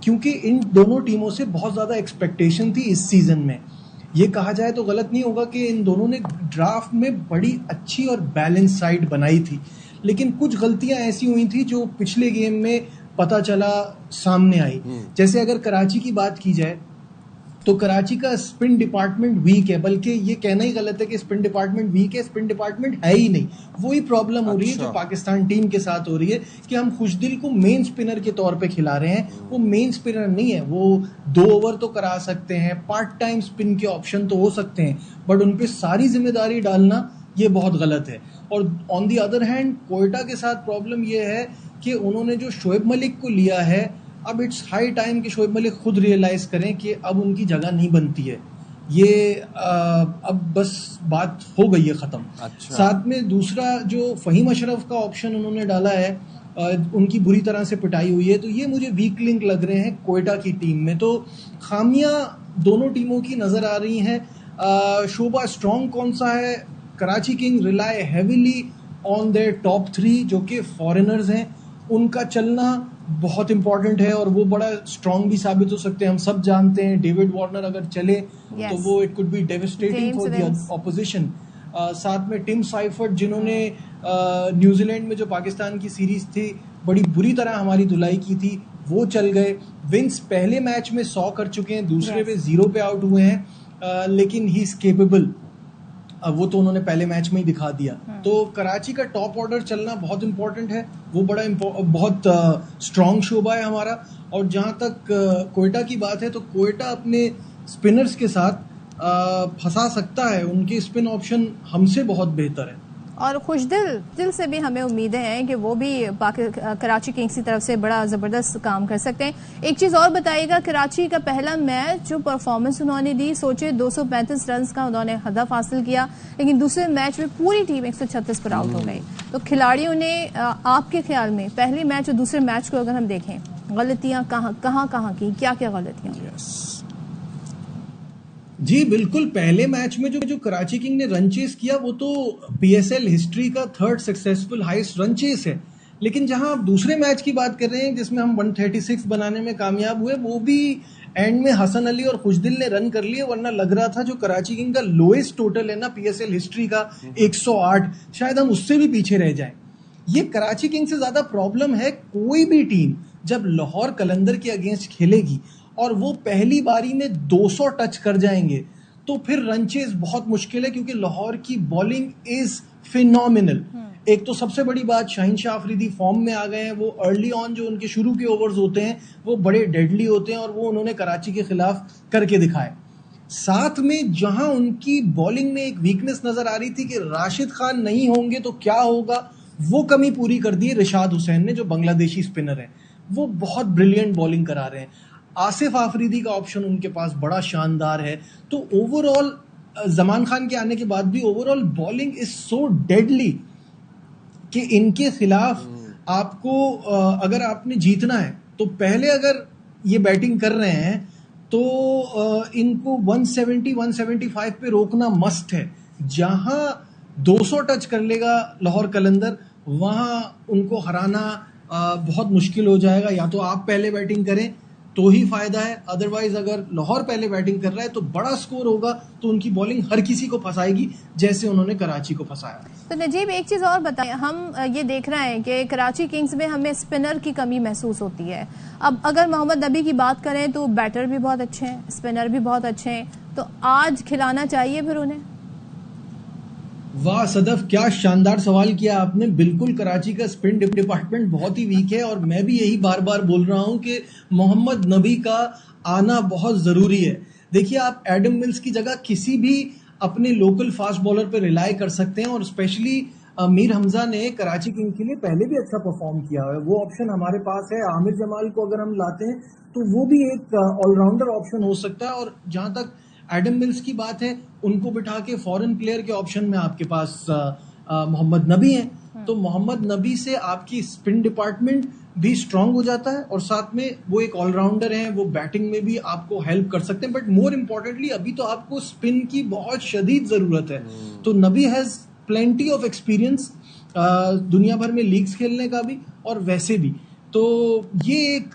کیونکہ ان دونوں ٹیموں سے بہت زیادہ ایکسپیکٹیشن تھی اس سیزن میں. یہ کہا جائے تو غلط نہیں ہوگا کہ ان دونوں نے ڈرافٹ میں بڑی اچھی اور بیلنس سائڈ بنائی تھی, لیکن کچھ غلطیاں ایسی ہوئی تھی جو پچھلے گیم میں پتہ چلا سامنے آئی. جیسے اگر کراچی کی بات کی جائے تو کراچی کا اسپن ڈپارٹمنٹ ویک ہے, بلکہ یہ کہنا ہی غلط ہے کہ اسپن ڈپارٹمنٹ ویک ہے, اسپن ڈپارٹمنٹ ہے ہی نہیں. وہی پرابلم ہو رہی ہے جو پاکستان ٹیم کے ساتھ ہو رہی ہے کہ ہم خوشدل کو مین اسپنر کے طور پہ کھلا رہے ہیں. وہ مین اسپنر نہیں ہے, وہ 2 اوور تو کرا سکتے ہیں, پارٹ ٹائم اسپن کے آپشن تو ہو سکتے ہیں, بٹ ان پہ ساری ذمہ داری ڈالنا یہ بہت غلط ہے. اور آن دی ادر ہینڈ کوئٹہ کے ساتھ پرابلم یہ ہے کہ انہوں نے جو شعیب ملک کو لیا ہے, اب اٹس ہائی ٹائم کہ شعیب ملک خود ریئلائز کریں کہ اب ان کی جگہ نہیں بنتی ہے. یہ اب بس بات ہو گئی ہے ختم. ساتھ میں دوسرا جو فہیم اشرف کا آپشن انہوں نے ڈالا ہے, ان کی بری طرح سے پٹائی ہوئی ہے, تو یہ مجھے ویک لنک لگ رہے ہیں کوئٹہ کی ٹیم میں. تو خامیاں دونوں ٹیموں کی نظر آ رہی ہیں. شعبہ اسٹرانگ کون سا ہے؟ Karachi king rely heavily on their top 3 جو کہ فارینرز ہیں, ان کا چلنا بہت امپورٹنٹ ہے اور وہ بڑا اسٹرانگ بھی ثابت ہو سکتے ہیں. ہم سب جانتے ہیں ڈیوڈ وارنر اگر چلے تو وہ it could be devastating for the opposition. ساتھ میں ٹم سائفرڈ جنہوں نے نیوزی لینڈ میں جو پاکستان کی سیریز تھی بڑی بری طرح ہماری دھلائی کی تھی, وہ چل گئے. ونس پہلے میچ میں 100 کر چکے ہیں, دوسرے پہ 0 پہ آؤٹ ہوئے ہیں, لیکن ہی از کیپیبل. وہ تو انہوں نے پہلے میچ میں ہی دکھا دیا. تو کراچی کا ٹاپ آرڈر چلنا بہت امپورٹنٹ ہے, وہ بہت اسٹرانگ شعبہ ہے ہمارا. اور جہاں تک کوئٹہ کی بات ہے تو کوئٹہ اپنے اسپنرز کے ساتھ پھنسا سکتا ہے, ان کے اسپن آپشن ہم سے بہت بہتر ہے. اور خوشدل سے بھی ہمیں امیدیں ہیں کہ وہ بھی کراچی کنگز کی طرف سے بڑا زبردست کام کر سکتے ہیں. ایک چیز اور بتائیے گا, کراچی کا پہلا میچ جو پرفارمنس انہوں نے دی, سوچے 235 رنز کا انہوں نے ہدف حاصل کیا, لیکن دوسرے میچ میں پوری ٹیم 136 پر آؤٹ ہو گئی. تو کھلاڑیوں نے آپ کے خیال میں پہلے میچ اور دوسرے میچ کو اگر ہم دیکھیں, غلطیاں کہاں کی, کیا غلطیاں؟ جی بالکل, پہلے میچ میں جو کراچی کنگ نے رن چیز کیا وہ تو پی ایس ایل ہسٹری کا 3rd سکسیسفل ہائیسٹ رن چیز ہے. لیکن جہاں آپ دوسرے میچ کی بات کر رہے ہیں جس میں ہم 136 بنانے میں کامیاب ہوئے, وہ بھی اینڈ میں حسن علی اور خوشدل نے رن کر لیے, ورنہ لگ رہا تھا جو کراچی کنگ کا لوئسٹ ٹوٹل ہے نا پی ایس ایل ہسٹری کا 108, شاید ہم اس سے بھی پیچھے رہ جائیں. یہ کراچی کنگ سے زیادہ پرابلم ہے کوئی بھی ٹیم جب لاہور قلندر کے اگینسٹ کھیلے گی اور وہ پہلی باری میں 200 ٹچ کر جائیں گے تو پھر رن چیز بہت مشکل ہے, کیونکہ لاہور کی بالنگ از فینومینل. ایک تو سب سے بڑی بات, شاہین شاہ آفریدی فارم میں آ گئے ہیں. وہ ارلی آن جو ان کے شروع کے اوورز ہوتے ہیں وہ بڑے ڈیڈلی ہوتے ہیں, اور وہ انہوں نے کراچی کے خلاف کر کے دکھائے. ساتھ میں جہاں ان کی بالنگ میں ایک ویکنس نظر آ رہی تھی کہ راشد خان نہیں ہوں گے تو کیا ہوگا, وہ کمی پوری کر دی رشاد حسین نے جو بنگلہ دیشی اسپنر ہیں. وہ بہت بریلینٹ بالنگ کرا رہے ہیں. آصف آفریدی کا آپشن ان کے پاس بڑا شاندار ہے. تو اوور آل زمان خان کے آنے کے بعد بھی اوور آل بالنگ از سو ڈیڈلی کہ ان کے خلاف آپ کو اگر آپ نے جیتنا ہے تو پہلے اگر یہ بیٹنگ کر رہے ہیں تو ان کو 170-175 پہ روکنا مسٹ ہے. جہاں 200 ٹچ کر لے گا لاہور قلندر, وہاں ان کو ہرانا بہت مشکل ہو جائے گا. یا تو آپ پہلے بیٹنگ کریں تو ہی فائدہ ہے, ادروائز اگر لاہور پہلے بیٹنگ کر رہا ہے تو بڑا سکور ہوگا, تو ان کی بالنگ ہر کسی کو پھنسائے گی جیسے انہوں نے کراچی کو پھنسایا. تو نجیب ایک چیز اور بتائیں, ہم یہ دیکھ رہے ہیں کہ کراچی کنگز میں ہمیں اسپنر کی کمی محسوس ہوتی ہے. اب اگر محمد نبی کی بات کریں تو بیٹر بھی بہت اچھے ہیں, اسپنر بھی بہت اچھے ہیں, تو آج کھلانا چاہیے پھر انہیں. واہ صدف, کیا شاندار سوال کیا آپ نے. بالکل کراچی کا اسپن ڈپارٹمنٹ بہت ہی ویک ہے, اور میں بھی یہی بار بار بول رہا ہوں کہ محمد نبی کا آنا بہت ضروری ہے. دیکھیے آپ ایڈم ملز کی جگہ کسی بھی اپنے لوکل فاسٹ بالر پہ ریلائی کر سکتے ہیں, اور اسپیشلی میر حمزہ نے کراچی کنگ کے لیے پہلے بھی اچھا پرفارم کیا ہے. وہ آپشن ہمارے پاس ہے. عامر جمال کو اگر ہم لاتے ہیں تو وہ بھی ایک آل راؤنڈر آپشن ہو سکتا ہے. اور جہاں تک ایڈم ملز کی بات ہے, ان کو بٹھا کے فورن پلیئر کے آپشن میں آپ کے پاس محمد نبی ہیں, تو محمد نبی سے آپ کی اسپن ڈپارٹمنٹ بھی اسٹرانگ ہو جاتا ہے, اور ساتھ میں وہ ایک آل راؤنڈر ہیں, وہ بیٹنگ میں بھی آپ کو ہیلپ کر سکتے ہیں. بٹ مور امپورٹنٹلی ابھی تو آپ کو اسپن کی بہت شدید ضرورت ہے. تو نبی ہیز پلینٹی آف ایکسپیرینس دنیا بھر میں لیگز کھیلنے کا بھی اور ویسے بھی. تو یہ ایک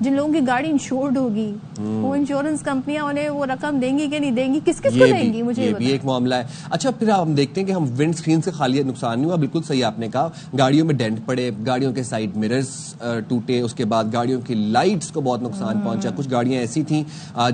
جن لوگوں کی گاڑی انشورڈ ہوگی وہ انشورنس کمپنیاں انہیں وہ رقم دیں گی کہ نہیں دیں گی, کس کس کو دیں گی, مجھے یہ بھی ایک معاملہ ہے. اچھا پھر ہم دیکھتے ہیں کہ ہم ونڈ اسکرین سے خالی نقصان نہیں ہوا, بالکل صحیح آپ نے کہا, گاڑیوں میں ڈینٹ پڑے, گاڑیوں کے سائڈ مررز ٹوٹے, اس کے بعد گاڑیوں کی لائٹس کو بہت نقصان پہنچا, کچھ گاڑیاں ایسی تھیں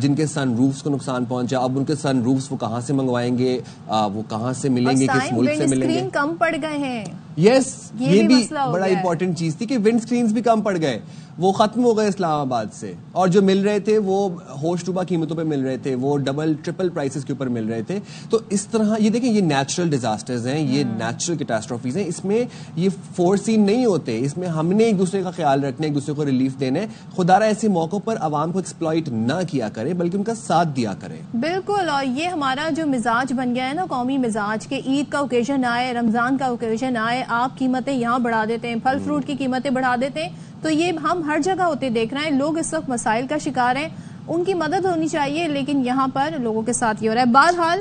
جن کے سن روفس کو نقصان پہنچا. اب ان کے سن روفس وہ کہاں سے منگوائیں گے, وہ کہاں سے ملیں گے, کس ملک سے ملیں گے؟ کم پڑ گئے ہیں. یس, یہ بھی بڑا امپورٹنٹ چیز تھی کہ ونڈ اسکرینز بھی کم پڑ گئے, وہ ختم ہو گئے اسلام آباد سے, اور جو مل رہے تھے وہ ہوش ربا قیمتوں پہ مل رہے تھے, وہ ڈبل ٹرپل پرائسز کے اوپر مل رہے تھے. تو اس طرح یہ دیکھیں, یہ نیچرل ڈیزاسٹرز ہیں, یہ نیچرل کیٹاسٹروفیز ہیں, اس میں یہ فورسین نہیں ہوتے, اس میں ہم نے ایک دوسرے کا خیال رکھنا ہے, ایک دوسرے کو ریلیف دینا ہے. خدا را ایسے موقعوں پر عوام کو ایکسپلائٹ نہ کیا کرے بلکہ ان کا ساتھ دیا کرے. بالکل, اور یہ ہمارا جو مزاج بن گیا ہے نا, قومی مزاج, کہ عید کا اوکیزن آئے, رمضان کا اوکیزن آئے, آپ قیمتیں یہاں بڑھا دیتے ہیں, پھل فروٹ کی قیمتیں بڑھا دیتے ہیں. تو یہ ہم ہر جگہ ہوتے دیکھ رہے ہیں, لوگ اس وقت مسائل کا شکار ہیں, ان کی مدد ہونی چاہیے, لیکن یہاں پر لوگوں کے ساتھ یہ ہو رہا ہے. بہرحال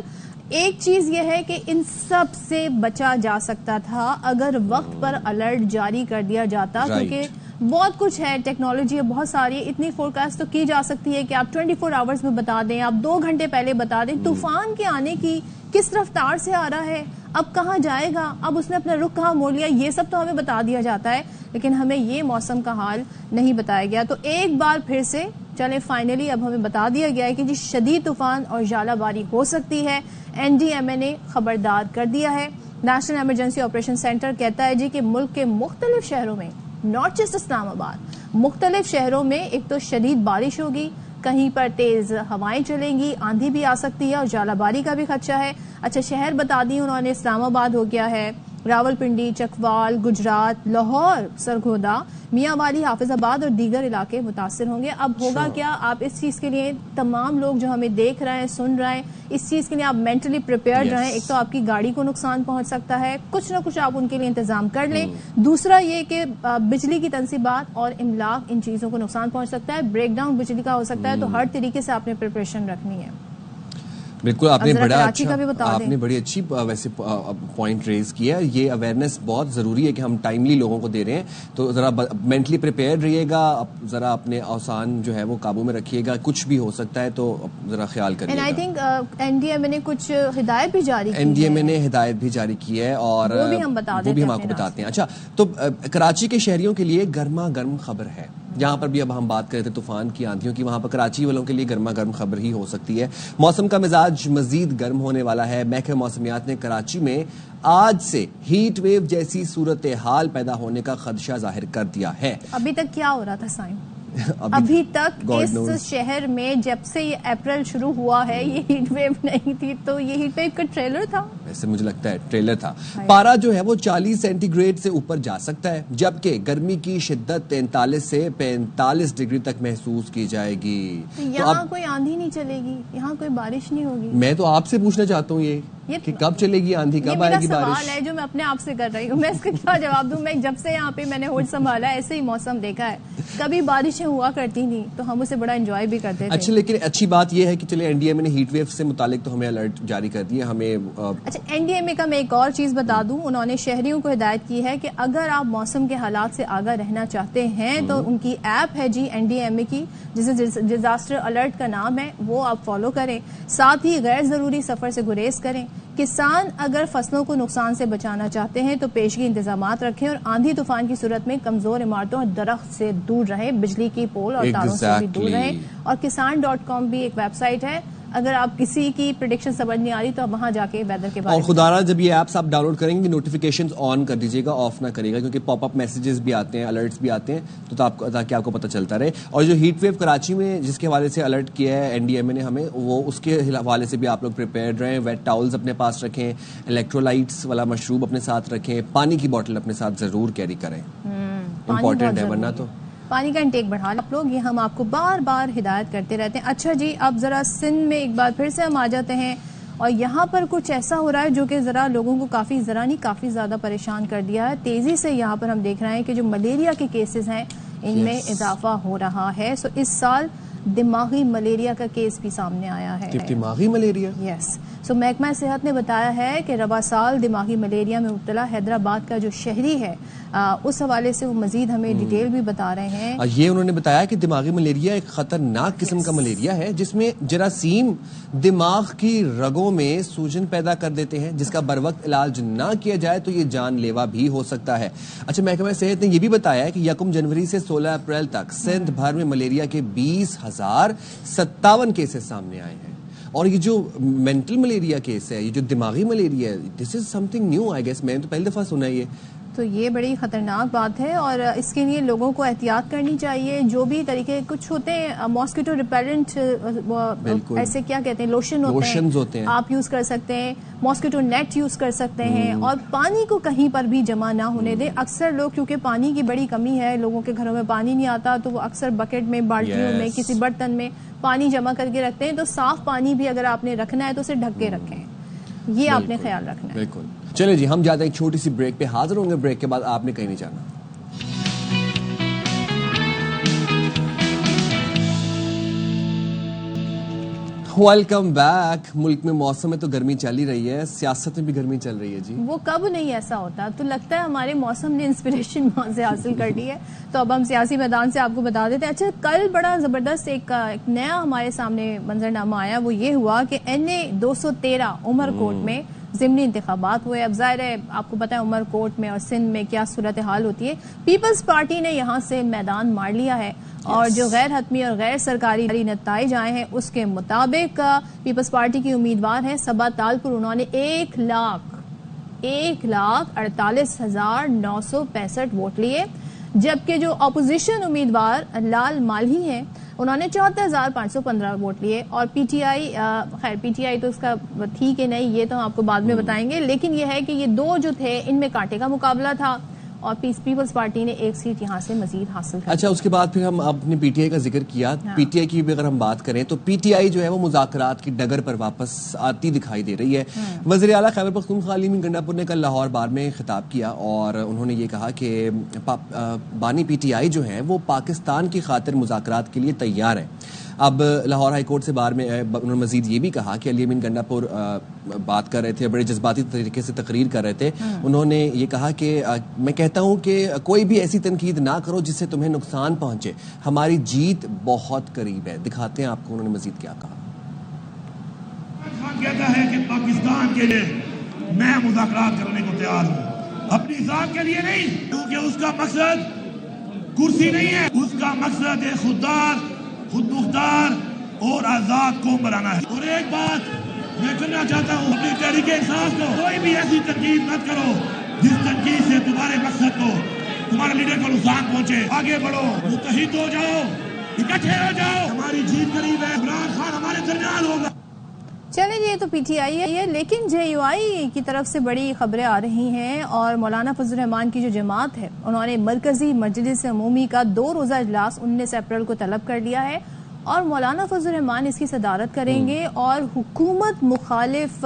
ایک چیز یہ ہے کہ ان سب سے بچا جا سکتا تھا اگر وقت پر الرٹ جاری کر دیا جاتا, کیونکہ بہت کچھ ہے, ٹیکنالوجی ہے بہت ساری, اتنی فورکاسٹ تو کی جا سکتی ہے کہ آپ 24 آورز میں بتا دیں, آپ 2 گھنٹے پہلے بتا دیں طوفان کے آنے کی کس رفتار سے آ رہا ہے, اب کہاں جائے گا, اب اس نے اپنا رخ کہاں موڑ لیا, یہ سب تو ہمیں بتا دیا جاتا ہے, لیکن ہمیں یہ موسم کا حال نہیں بتایا گیا. تو ایک بار پھر سے چلیں فائنلی اب ہمیں بتا دیا گیا ہے کہ جی شدید طوفان اور ژالہ باری ہو سکتی ہے. NDMA نے خبردار کر دیا ہے. نیشنل ایمرجنسی آپریشن سینٹر کہتا ہے جی کہ ملک کے مختلف شہروں میں, ناٹ جسٹ اسلام آباد, مختلف شہروں میں ایک تو شدید بارش ہوگی, کہیں پر تیز ہوائیں چلیں گی, آندھی بھی آ سکتی ہے, اور ژالہ باری کا بھی خدشہ ہے. اچھا شہر بتا دی انہوں نے, اسلام آباد ہو گیا ہے, راول پنڈی, چکوال, گجرات, لاہور, سرگودا, میاں والی, حافظ آباد اور دیگر علاقے متاثر ہوں گے. اب ہوگا کیا, آپ اس چیز کے لیے تمام لوگ جو ہمیں دیکھ رہے ہیں, سن رہے ہیں, اس چیز کے لیے آپ مینٹلی پریپیئرڈ رہیں. ایک تو آپ کی گاڑی کو نقصان پہنچ سکتا ہے, کچھ نہ کچھ آپ ان کے لیے انتظام کر لیں. دوسرا یہ کہ بجلی کی تنصیبات اور املاک, ان چیزوں کو نقصان پہنچ سکتا ہے, بریک ڈاؤن بجلی کا ہو سکتا ہے, تو ہر طریقے سے آپ نے پریپریشن رکھنی ہے. بالکل, آپ نے بڑی اچھی ویسے پوائنٹ ریز کیا. یہ اویئرنیس بہت ضروری ہے کہ ہم ٹائملی لوگوں کو دے رہے ہیں, تو ذرا مینٹلی پریپیئر رہیے گا, ذرا اپنے اوسان جو ہے وہ قابو میں رکھیے گا, کچھ بھی ہو سکتا ہے تو ذرا خیال کریے گا. اینڈ آئی تھنک NDMA نے کچھ ہدایت بھی جاری کی ہے. NDMA نے ہدایت بھی جاری کی ہے, اور وہ بھی ہم آپ کو بتاتے ہیں. اچھا, تو کراچی کے شہریوں کے لیے گرما گرم خبر ہے. جہاں پر بھی اب ہم بات کرتے طوفان کی, آندھیوں کی, وہاں پر کراچی والوں کے لیے گرما گرم خبر ہی ہو سکتی ہے. موسم کا مزاج مزید گرم ہونے والا ہے. محکمہ موسمیات نے کراچی میں آج سے ہیٹ ویو جیسی صورتحال پیدا ہونے کا خدشہ ظاہر کر دیا ہے. ابھی تک کیا ہو رہا تھا سائن, ابھی تک اس شہر میں جب سے یہ اپریل شروع ہوا ہے یہ ہیٹ ویو نہیں تھی, تو یہ ہیٹ ویو کا ٹریلر تھا. ویسے مجھے لگتا ہے ٹریلر تھا. پارا جو ہے وہ 40 سینٹی گریڈ سے اوپر جا سکتا ہے, جبکہ گرمی کی شدت 43 سے 45 ڈگری تک محسوس کی جائے گی. یہاں کوئی آندھی نہیں چلے گی, یہاں کوئی بارش نہیں ہوگی. میں تو آپ سے پوچھنا چاہتا ہوں یہ کہ کب چلے گی آندھی, کب آئے گی بارش. سوال ہے جو میں اپنے آپ سے کر رہی ہوں, میں اس کا کیا جواب دوں. میں جب سے یہاں پہ میں نے ہوش سنبھالا ایسے ہی موسم دیکھا ہے, کبھی بارشیں ہوا کرتی نہیں تو ہم اسے بڑا انجوائے بھی کرتے تھے. اچھا, لیکن اچھی بات یہ ہے کہ چلے NDMA نے ہیٹ ویو سے متعلق تو ہمیں الرٹ جاری کر دیا ہمیں. اچھا, NDMA کا میں ایک اور چیز بتا دوں, انہوں نے شہریوں کو ہدایت کی ہے کہ اگر آپ موسم کے حالات سے آگاہ رہنا چاہتے ہیں تو ان کی ایپ ہے جی NDMA کی, جسے ڈیزاسٹر الرٹ کا نام ہے, وہ آپ فالو کریں. ساتھ ہی غیر ضروری سفر سے گریز کریں. کسان اگر فصلوں کو نقصان سے بچانا چاہتے ہیں تو پیشگی انتظامات رکھیں, اور آندھی طوفان کی صورت میں کمزور عمارتوں اور درخت سے دور رہیں, بجلی کی پول اور تاروں سے بھی دور رہیں. اور kisan.com بھی ایک ویب سائٹ ہے, اگر آپ کسی کی پریڈکشن سمجھ نہیں آ رہی تو آپ وہاں جا کے ویدر کے بارے میں. اور خدا رہا جب یہ ایپس آپ ڈاؤن لوڈ کریں گے نوٹیفیکیشنز آن کر دیجیے گا, آف نہ کریے گا, کیونکہ پاپ اپ میسیجز بھی آتے ہیں, الرٹس بھی آتے ہیں, تو تاکہ آپ کو پتہ چلتا رہے. اور جو ہیٹ ویو کراچی میں جس کے حوالے سے الرٹ کیا ہے NDMA نے ہمیں, وہ اس کے حوالے سے بھی آپ لوگ پریپیئرڈ رہیں. ویٹ ٹاولز اپنے پاس رکھیں, الیکٹرولائٹس والا مشروب اپنے ساتھ رکھیں, پانی کی بوٹل اپنے ساتھ ضرور کیری کریں, امپورٹنٹ ہے, ورنہ تو پانی کا انٹیک بڑھا لیں آپ لوگ, یہ ہم آپ کو بار بار ہدایت کرتے رہتے ہیں. اچھا جی, اب ذرا سندھ میں ایک بار پھر سے ہم آ جاتے ہیں, اور یہاں پر کچھ ایسا ہو رہا ہے جو کہ ذرا لوگوں کو کافی زیادہ پریشان کر دیا ہے. تیزی سے یہاں پر ہم دیکھ رہے ہیں کہ جو ملیریا کے کیسز ہیں ان میں اضافہ ہو رہا ہے. سو اس سال دماغی ملیریا کا کیس بھی سامنے آیا ہے. دماغی ملیریا, یس, سو محکمہ صحت نے بتایا ہے کہ رواں سال دماغی ملیریا میں مبتلا حیدرآباد کا جو شہری ہے اس حوالے سے وہ مزید ہمیں ڈیٹیل بھی بتا رہے ہیں. یہ انہوں نے بتایا کہ دماغی ملیریا ایک خطرناک قسم کا ملیریا ہے جس میں جراثیم دماغ کی رگوں میں سوجن پیدا کر دیتے ہیں، جس کا بروقت علاج نہ کیا جائے تو یہ جان لیوا بھی ہو سکتا ہے. اچھا، محکمہ صحت نے یہ بھی بتایا ہے کہ 1 جنوری سے 16 اپریل تک سندھ بھر میں ملیریا کے 20,057 کیسز سامنے آئے ہیں. اور یہ جو مینٹل ملیریا کیس ہے، یہ جو دماغی ملیریا ہے، this is something new I guess. میں نے تو پہلی دفعہ سنا ہے یہ. تو یہ بڑی خطرناک بات ہے اور اس کے لیے لوگوں کو احتیاط کرنی چاہیے. جو بھی طریقے کچھ ہوتے ہیں ماسکیٹو ریپیلنٹ، ایسے کیا کہتے ہیں، لوشنز ہوتے ہیں، آپ یوز کر سکتے ہیں. ماسکیٹو نیٹ یوز کر سکتے ہیں. اور پانی کو کہیں پر بھی جمع نہ ہونے دیں. اکثر لوگ کیونکہ پانی کی بڑی کمی ہے، لوگوں کے گھروں میں پانی نہیں آتا، تو وہ اکثر بکٹ میں، بالٹیوں میں، کسی برتن میں پانی جمع کر کے رکھتے ہیں. تو صاف پانی بھی اگر آپ نے رکھنا ہے تو اسے ڈھک کے رکھیں. یہ آپ نے خیال رکھنا ہے. بالکل. چلے جی، ہم جاتے ہیں ایک چھوٹی سی بریک پہ. حاضر ہوں گے بریک کے بعد. آپ نے کہیں نہیں جانا. Welcome back. ملک میں موسم میں تو گرمی چل ہی رہی ہے، سیاست میں بھی گرمی چل رہی ہے جی. وہ کب نہیں ایسا ہوتا، تو لگتا ہے ہمارے موسم نے انسپریشن وہاں سے حاصل کر لی ہے. تو اب ہم سیاسی میدان سے آپ کو بتا دیتے ہیں. اچھا، کل بڑا زبردست ایک نیا ہمارے سامنے منظرنامہ آیا. وہ یہ ہوا کہ NA 213 عمر کوٹ میں ضمنی انتخابات ہوئے. اب ظاہر ہے آپ کو پتا ہے عمر کوٹ میں اور سندھ میں کیا صورتحال ہوتی ہے. پیپلز پارٹی نے یہاں سے میدان مار لیا ہے اور جو غیر حتمی اور غیر سرکاری نتائج آئے ہیں اس کے مطابق پیپلز پارٹی کی امیدوار ہیں صبا تالپور. انہوں نے 1,48,965 ووٹ لیے، جبکہ جو اپوزیشن امیدوار لال مالہی ہیں انہوں نے 74,515 ووٹ لیے. اور پی ٹی آئی، خیر پی ٹی آئی تو اس کا تھی کہ نہیں یہ تو ہم آپ کو بعد میں بتائیں گے، لیکن یہ ہے کہ یہ دو جو تھے ان میں کانٹے کا مقابلہ تھا اور پیپلز پارٹی نے 1 سیٹ یہاں سے مزید حاصل کر. اچھا، اس کے بعد پھر ہم اپنے پی ٹی آئی کا ذکر کیا. پی ٹی آئی کی بھی اگر ہم بات کریں تو پی ٹی آئی جو ہے وہ مذاکرات کی ڈگر پر واپس آتی دکھائی دے رہی ہے. وزیر اعلیٰ خیبر پختونخوا علی امین گنڈا پور نے کل لاہور بار میں خطاب کیا اور انہوں نے یہ کہا کہ بانی پی ٹی آئی جو ہے وہ پاکستان کی خاطر مذاکرات کے لیے تیار ہے. اب لاہور ہائی کورٹ سے بار میں انہوں نے مزید یہ بھی کہا کہ علی امین گنڈا پور بات کر رہے تھے، بڑے جذباتی طریقے سے تقریر کر رہے تھے. انہوں نے یہ کہا کہ میں کہتا ہوں کہ کوئی بھی ایسی تنقید نہ کرو جس سے تمہیں نقصان پہنچے، ہماری جیت بہت قریب ہے. دکھاتے ہیں آپ کو انہوں نے مزید کیا کہا. کہتا ہے کہ پاکستان کے لیے میں مذاکرات کرنے کو تیار ہوں، اپنی ذات کے لیے نہیں، کیونکہ اس کا مقصد کرسی نہیں ہے، اس کا مقصد ہے خوددار، خود مختار اور آزاد قوم بنانا ہے. اور ایک بات میں کرنا چاہتا ہوں اپنی تحریک انصاف کو، کوئی بھی ایسی تنقید مت کرو جس تنقید سے تمہارے مقصد کو، تمہارے لیڈر کو نقصان پہنچے. آگے بڑھو، متحد ہو جاؤ، اکٹھے ہو جاؤ. ہماری جیت قریب ہے، عمران خان ہمارے درمیان ہوگا. چلیں جی، یہ تو پی ٹی آئی ہے، لیکن جے یو آئی کی طرف سے بڑی خبریں آ رہی ہیں اور مولانا فضل الرحمان کی جو جماعت ہے انہوں نے مرکزی مجلس عمومی کا 2 روزہ اجلاس 19 اپریل کو طلب کر لیا ہے اور مولانا فضل الرحمان اس کی صدارت کریں گے. اور حکومت مخالف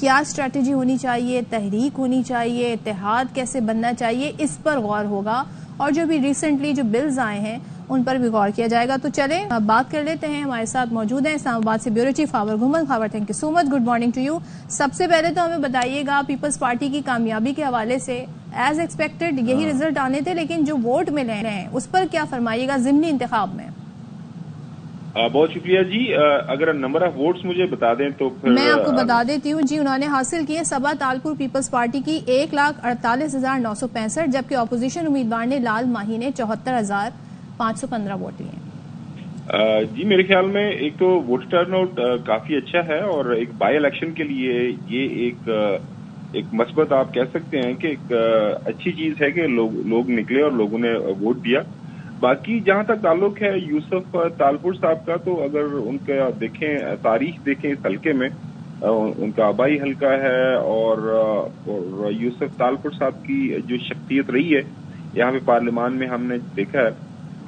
کیا اسٹریٹجی ہونی چاہیے، تحریک ہونی چاہیے، اتحاد کیسے بننا چاہیے، اس پر غور ہوگا. اور جو بھی ریسنٹلی جو بلز آئے ہیں ان پر بھی غور کیا جائے گا. تو چلیں بات کر لیتے ہیں. ہمارے ساتھ موجود ہیں اسلام آباد سے bureau chief Khawar Ghuman. Khawar, thank you so much. Good morning to you. سب سے پہلے تو ہمیں بتائیے گا پیپلز پارٹی کی کامیابی کے حوالے سے ایز ایکسپیکٹڈ یہی رزلٹ آنے تھے، لیکن جو ووٹ ملے ہیں اس پر کیا فرمائیے گا ضمنی انتخاب میں؟ بہت شکریہ جی. اگر نمبر آف ووٹس مجھے بتا دیں تو پھر میں آپ کو بتا دیتی ہوں جی. انہوں نے حاصل کیے صبا تالپور پیپلز پارٹی کی 1,48,965، جبکہ اپوزیشن امیدوار نے لال ماہی نے 74,515 ووٹ لیے. جی میرے خیال میں ایک تو ووٹ ٹرن آؤٹ کافی اچھا ہے اور ایک بائی الیکشن کے لیے یہ ایک مثبت آپ کہہ سکتے ہیں کہ ایک اچھی چیز ہے کہ لوگ نکلے اور لوگوں نے ووٹ دیا. باقی جہاں تک تعلق ہے یوسف تالپور صاحب کا، تو اگر ان کا دیکھیں، تاریخ دیکھیں اس حلقے میں، ان کا آبائی حلقہ ہے اور یوسف تالپور صاحب کی جو شخصیت رہی ہے یہاں پہ پارلیمان میں ہم نے دیکھا ہے،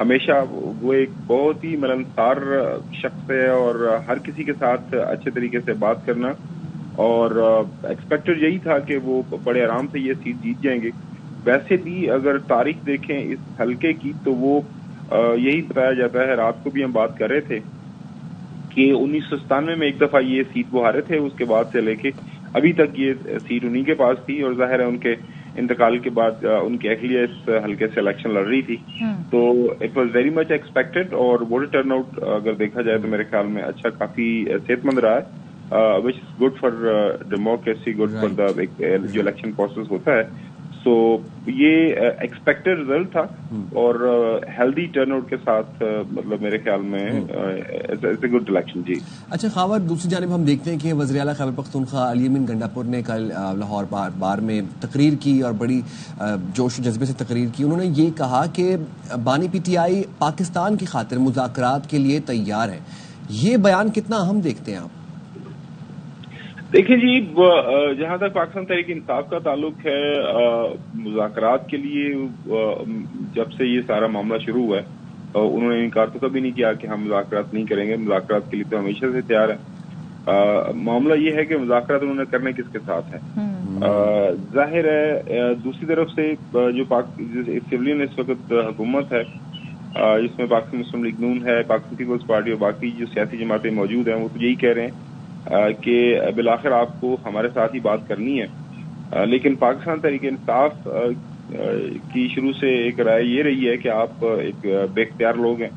ہمیشہ وہ ایک بہت ہی ملنسار شخص ہے اور ہر کسی کے ساتھ اچھے طریقے سے بات کرنا، اور ایکسپیکٹڈ یہی تھا کہ وہ بڑے آرام سے یہ سیٹ جیت جائیں گے. ویسے بھی اگر تاریخ دیکھیں اس حلقے کی تو وہ یہی بتایا جاتا ہے، رات کو بھی ہم بات کر رہے تھے کہ 1997 میں ایک دفعہ یہ سیٹ وہ ہارے تھے, اس کے بعد سے لے کے ابھی تک یہ سیٹ انہی کے پاس تھی, اور ظاہر ہے ان کے انتقال کے بعد ان کی اہلیہ اس حلقے سے الیکشن لڑ رہی تھی, تو it was very much expected. اور ووٹر ٹرن آؤٹ اگر دیکھا جائے تو میرے خیال میں اچھا, کافی صحت مند رہا ہے, which is good for democracy, good for the جو الیکشن پروسیس ہوتا ہے. سو یہ ایکسپیکٹڈ رزلٹ تھا, اور ہیلدی ٹرن آؤٹ کے ساتھ مطلب میرے خیال میں گڈ الیکشن. جی اچھا خاور, دوسری جانب ہم دیکھتے ہیں کہ وزیر اعلیٰ خیبر پختونخوا علی امین گنڈاپور نے کل لاہور بار میں تقریر کی, اور بڑی جوش و جذبے سے تقریر کی. انہوں نے یہ کہا کہ بانی پی ٹی آئی پاکستان کی خاطر مذاکرات کے لیے تیار ہے. یہ بیان کتنا اہم دیکھتے ہیں آپ؟ دیکھیں جی, جہاں تک پاکستان تحریک انصاف کا تعلق ہے, مذاکرات کے لیے جب سے یہ سارا معاملہ شروع ہوا ہے انہوں نے انکار تو کبھی نہیں کیا کہ ہم مذاکرات نہیں کریں گے. مذاکرات کے لیے تو ہمیشہ سے تیار ہے. معاملہ یہ ہے کہ مذاکرات انہوں نے کرنے کس کے ساتھ ہیں. ظاہر ہے دوسری طرف سے جو سویلین اس وقت حکومت ہے, جس میں پاکستان مسلم لیگ نون ہے, پاکستان پیپلز پارٹی اور باقی جو سیاسی جماعتیں موجود ہیں, وہ تو یہی کہہ رہے ہیں کہ بالآخر آپ کو ہمارے ساتھ ہی بات کرنی ہے. لیکن پاکستان تحریک انصاف کی شروع سے ایک رائے یہ رہی ہے کہ آپ ایک بے اختیار لوگ ہیں,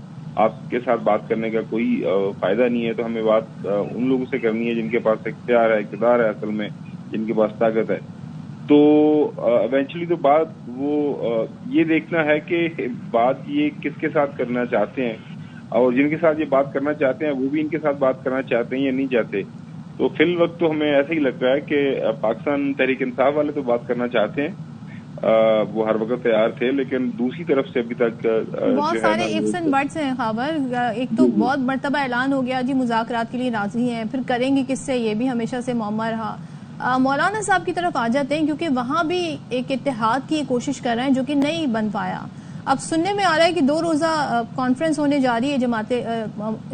آپ کے ساتھ بات کرنے کا کوئی فائدہ نہیں ہے, تو ہمیں بات ان لوگوں سے کرنی ہے جن کے پاس اختیار ہے, اقتدار ہے, اصل میں جن کے پاس طاقت ہے. تو ایونچولی تو بات وہ یہ دیکھنا ہے کہ بات یہ کس کے ساتھ کرنا چاہتے ہیں, اور جن کے ساتھ یہ بات کرنا چاہتے ہیں وہ بھی ان کے ساتھ بات کرنا چاہتے ہیں یا نہیں چاہتے. تو فی الوقت تو ہمیں ایسا ہی لگ رہا ہے کہ پاکستان تحریک انصاف والے تو بات کرنا چاہتے ہیں, وہ ہر وقت تیار تھے, لیکن دوسری طرف سے ابھی تک بہت سارے ifs and buts ہیں. خبر ایک تو بہت مرتبہ اعلان ہو گیا جی مذاکرات کے لیے راضی ہیں, پھر کریں گے کس سے, یہ بھی ہمیشہ سے معمہ رہا. مولانا صاحب کی طرف آ جاتے ہیں, کیونکہ وہاں بھی ایک اتحاد کی کوشش کر رہے ہیں جو کہ نہیں بن پایا. اب سننے میں آ رہا ہے کہ 2 روزہ کانفرنس ہونے جا رہی ہے جماعت